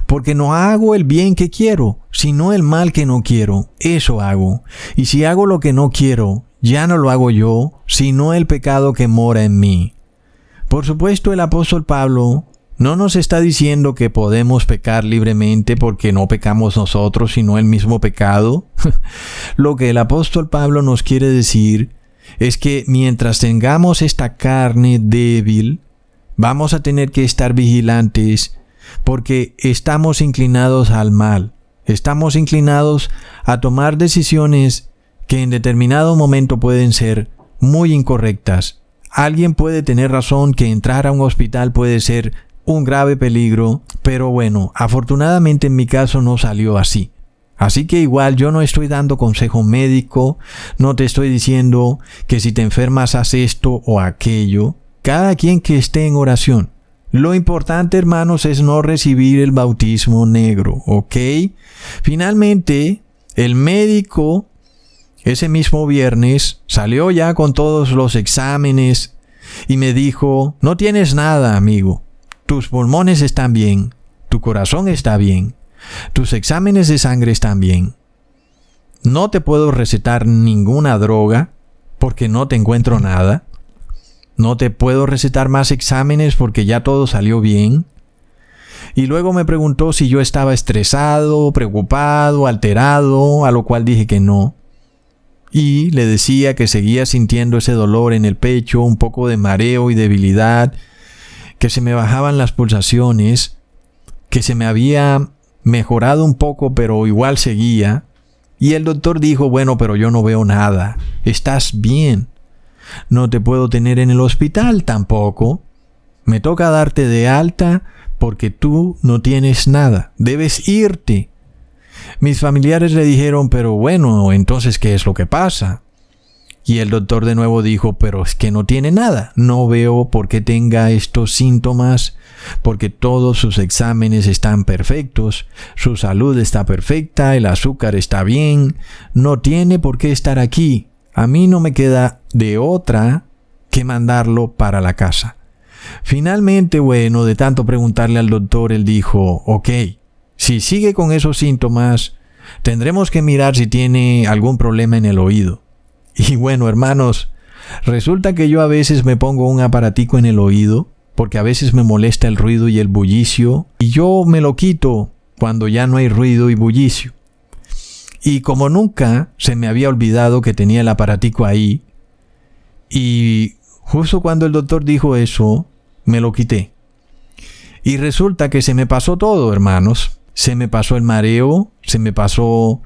Porque no hago el bien que quiero, sino el mal que no quiero, eso hago. Y si hago lo que no quiero, ya no lo hago yo, sino el pecado que mora en mí. Por supuesto, el apóstol Pablo no nos está diciendo que podemos pecar libremente porque no pecamos nosotros, sino el mismo pecado. Lo que el apóstol Pablo nos quiere decir es que mientras tengamos esta carne débil, vamos a tener que estar vigilantes porque estamos inclinados al mal. Estamos inclinados a tomar decisiones que en determinado momento pueden ser muy incorrectas. Alguien puede tener razón que entrar a un hospital puede ser un grave peligro, pero bueno, afortunadamente en mi caso no salió así. Así que igual yo no estoy dando consejo médico, no te estoy diciendo que si te enfermas haz esto o aquello. Cada quien que esté en oración. Lo importante, hermanos, es no recibir el bautismo negro, ¿ok? Finalmente, el médico ese mismo viernes salió ya con todos los exámenes y me dijo: no tienes nada, amigo. Tus pulmones están bien, tu corazón está bien, tus exámenes de sangre están bien. No te puedo recetar ninguna droga porque no te encuentro nada. No te puedo recetar más exámenes porque ya todo salió bien. Y luego me preguntó si yo estaba estresado, preocupado, alterado, a lo cual dije que no. Y le decía que seguía sintiendo ese dolor en el pecho, un poco de mareo y debilidad, que se me bajaban las pulsaciones, que se me había mejorado un poco, pero igual seguía. Y el doctor dijo: bueno, pero yo no veo nada, estás bien. No te puedo tener en el hospital tampoco. Me toca darte de alta porque tú no tienes nada, debes irte. Mis familiares le dijeron: pero bueno, entonces, ¿qué es lo que pasa? Y el doctor de nuevo dijo: pero es que no tiene nada. No veo por qué tenga estos síntomas, porque todos sus exámenes están perfectos, su salud está perfecta, el azúcar está bien, no tiene por qué estar aquí. A mí no me queda de otra que mandarlo para la casa. Finalmente, bueno, de tanto preguntarle al doctor, él dijo: ok, si sigue con esos síntomas, tendremos que mirar si tiene algún problema en el oído. Y bueno, hermanos, resulta que yo a veces me pongo un aparatico en el oído, porque a veces me molesta el ruido y el bullicio, y yo me lo quito cuando ya no hay ruido y bullicio. Y como nunca se me había olvidado que tenía el aparatico ahí, y justo cuando el doctor dijo eso, me lo quité. Y resulta que se me pasó todo, hermanos. Se me pasó el mareo, se me pasó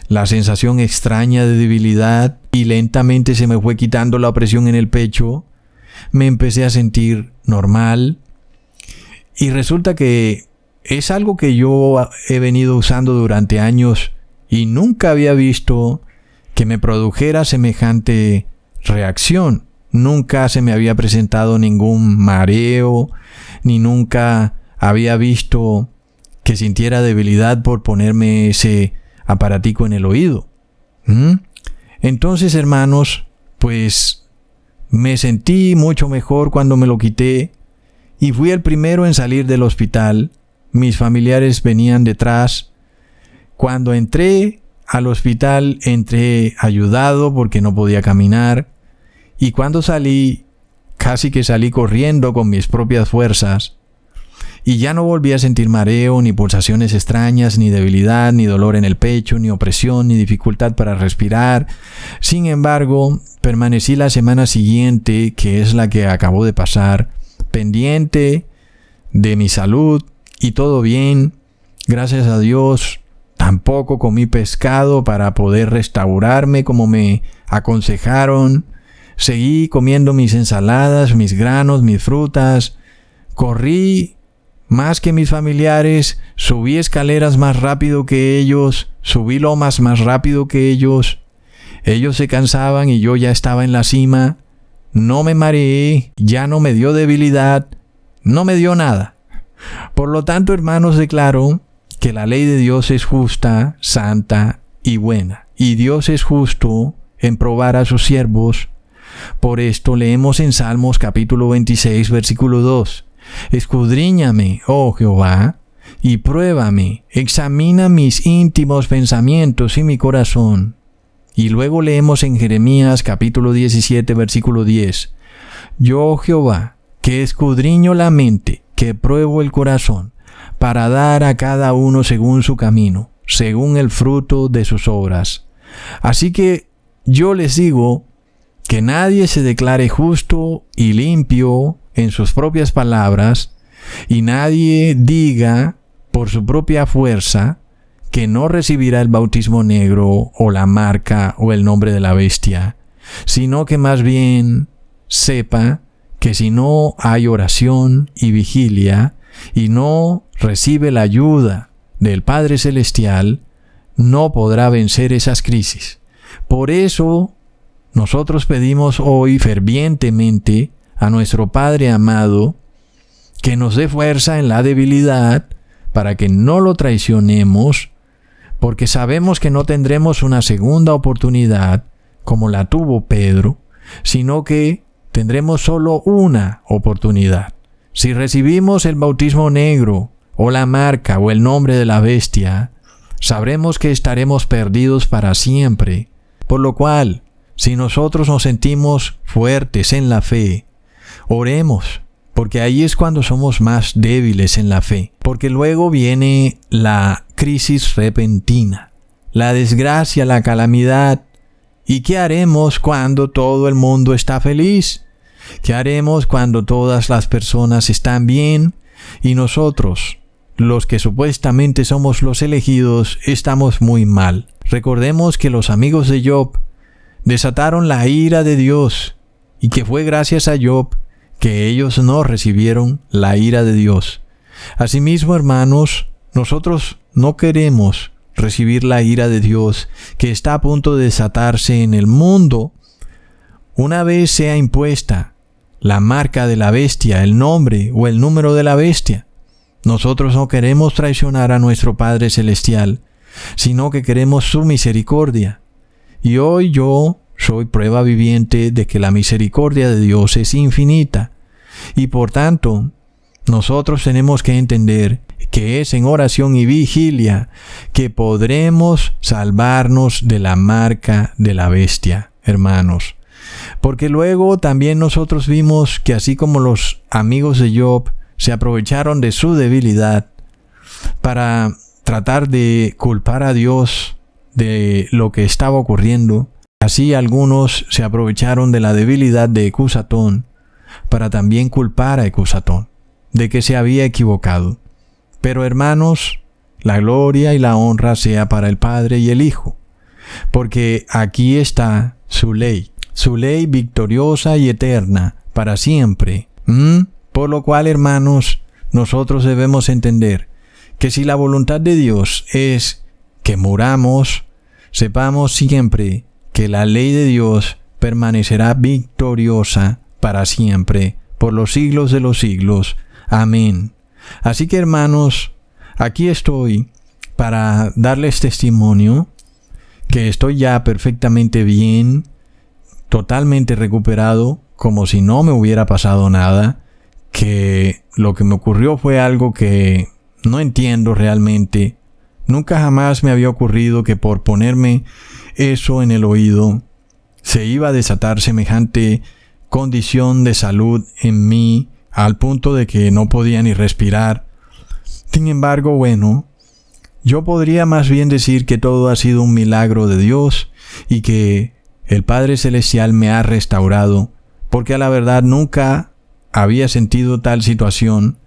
la sensación extraña de debilidad y lentamente se me fue quitando la presión en el pecho. Me empecé a sentir normal y resulta que es algo que yo he venido usando durante años y nunca había visto que me produjera semejante reacción. Nunca se me había presentado ningún mareo, ni nunca había visto que sintiera debilidad por ponerme ese aparatico en el oído. Entonces, hermanos, pues me sentí mucho mejor cuando me lo quité y fui el primero en salir del hospital. Mis familiares venían detrás. Cuando entré al hospital, entré ayudado porque no podía caminar. Y cuando salí, casi que salí corriendo con mis propias fuerzas. Y ya no volví a sentir mareo, ni pulsaciones extrañas, ni debilidad, ni dolor en el pecho, ni opresión, ni dificultad para respirar. Sin embargo, permanecí la semana siguiente, que es la que acabó de pasar, pendiente de mi salud y todo bien. Gracias a Dios, tampoco comí pescado para poder restaurarme como me aconsejaron. Seguí comiendo mis ensaladas, mis granos, mis frutas. Corrí más que mis familiares, subí escaleras más rápido que ellos, subí lomas más rápido que ellos. Ellos se cansaban y yo ya estaba en la cima. No me mareé, ya no me dio debilidad, no me dio nada. Por lo tanto, hermanos, declaro que la ley de Dios es justa, santa y buena. Y Dios es justo en probar a sus siervos. Por esto leemos en Salmos capítulo 26, versículo 2. Escudriñame, oh Jehová, y pruébame, examina mis íntimos pensamientos y mi corazón. Y luego leemos en Jeremías capítulo 17, versículo 10. Yo, Jehová, que escudriño la mente, que pruebo el corazón, para dar a cada uno según su camino, según el fruto de sus obras. Así que yo les digo que nadie se declare justo y limpio en sus propias palabras, y nadie diga por su propia fuerza que no recibirá el bautismo negro o la marca o el nombre de la bestia, sino que más bien sepa que si no hay oración y vigilia y no recibe la ayuda del Padre Celestial, no podrá vencer esas crisis. Por eso nosotros pedimos hoy fervientemente a nuestro Padre amado que nos dé fuerza en la debilidad para que no lo traicionemos, porque sabemos que no tendremos una segunda oportunidad como la tuvo Pedro, sino que tendremos solo una oportunidad. Si recibimos el bautismo negro o la marca o el nombre de la bestia, sabremos que estaremos perdidos para siempre. Por lo cual, si nosotros nos sentimos fuertes en la fe, oremos, porque ahí es cuando somos más débiles en la fe, porque luego viene la crisis repentina, la desgracia, la calamidad. ¿Y qué haremos cuando todo el mundo está feliz? ¿Qué haremos cuando todas las personas están bien y nosotros, los que supuestamente somos los elegidos, estamos muy mal? Recordemos que los amigos de Job desataron la ira de Dios y que fue gracias a Job que ellos no recibieron la ira de Dios. Asimismo, hermanos, nosotros no queremos recibir la ira de Dios que está a punto de desatarse en el mundo una vez sea impuesta la marca de la bestia, el nombre o el número de la bestia. Nosotros no queremos traicionar a nuestro Padre Celestial, sino que queremos su misericordia. Y hoy yo soy prueba viviente de que la misericordia de Dios es infinita. Y por tanto, nosotros tenemos que entender que es en oración y vigilia que podremos salvarnos de la marca de la bestia, hermanos. Porque luego también nosotros vimos que así como los amigos de Job se aprovecharon de su debilidad para tratar de culpar a Dios de lo que estaba ocurriendo, así algunos se aprovecharon de la debilidad de Ecusatón para también culpar a Ecusatón de que se había equivocado. Pero hermanos, la gloria y la honra sea para el Padre y el Hijo, porque aquí está su ley victoriosa y eterna para siempre. Por lo cual, hermanos, nosotros debemos entender que si la voluntad de Dios es que muramos, sepamos siempre que la ley de Dios permanecerá victoriosa para siempre, por los siglos de los siglos. Amén. Así que, hermanos, aquí estoy para darles testimonio que estoy ya perfectamente bien, totalmente recuperado, como si no me hubiera pasado nada, que lo que me ocurrió fue algo que no entiendo realmente. Nunca jamás me había ocurrido que por ponerme eso en el oído se iba a desatar semejante condición de salud en mí, al punto de que no podía ni respirar. Sin embargo, bueno, yo podría más bien decir que todo ha sido un milagro de Dios y que el Padre Celestial me ha restaurado, porque a la verdad nunca había sentido tal situación,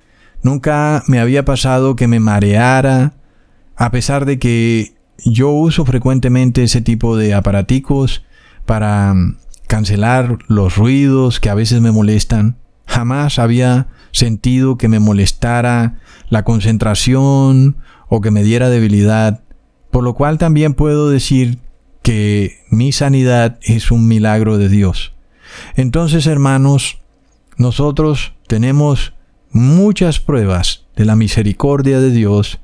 nunca me había pasado que me mareara, a pesar de que yo uso frecuentemente ese tipo de aparaticos para cancelar los ruidos que a veces me molestan. Jamás había sentido que me molestara la concentración o que me diera debilidad, por lo cual también puedo decir que mi sanidad es un milagro de Dios. Entonces, hermanos, nosotros tenemos muchas pruebas de la misericordia de Dios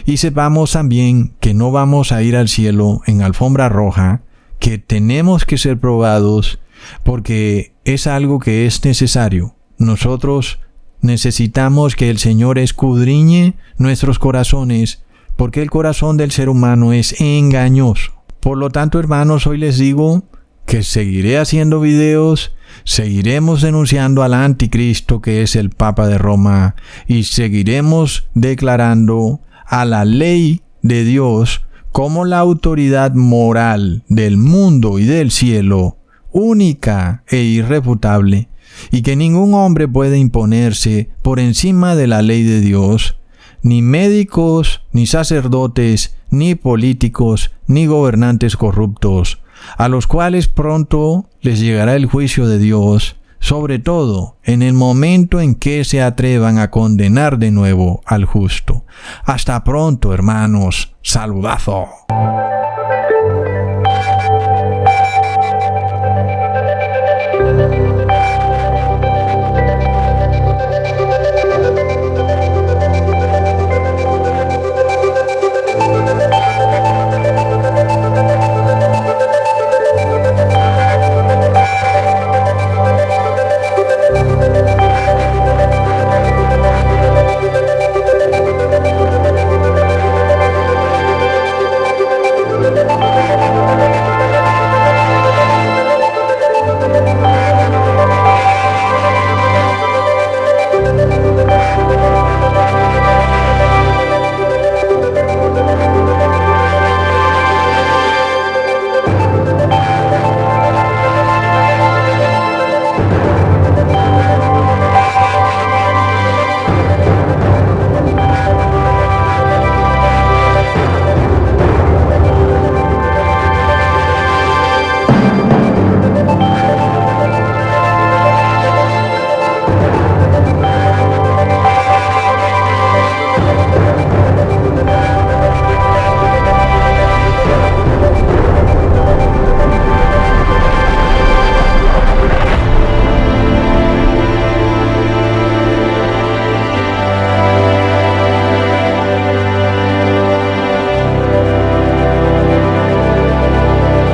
y sepamos también que no vamos a ir al cielo en alfombra roja, que tenemos que ser probados porque es algo que es necesario. Nosotros necesitamos que el Señor escudriñe nuestros corazones porque el corazón del ser humano es engañoso. Por lo tanto, hermanos, hoy les digo que seguiré haciendo videos, seguiremos denunciando al anticristo que es el Papa de Roma y seguiremos declarando a la ley de Dios como la autoridad moral del mundo y del cielo, única e irrefutable, y que ningún hombre puede imponerse por encima de la ley de Dios, ni médicos, ni sacerdotes, ni políticos, ni gobernantes corruptos, a los cuales pronto les llegará el juicio de Dios, sobre todo en el momento en que se atrevan a condenar de nuevo al justo. Hasta pronto, hermanos. Saludazo.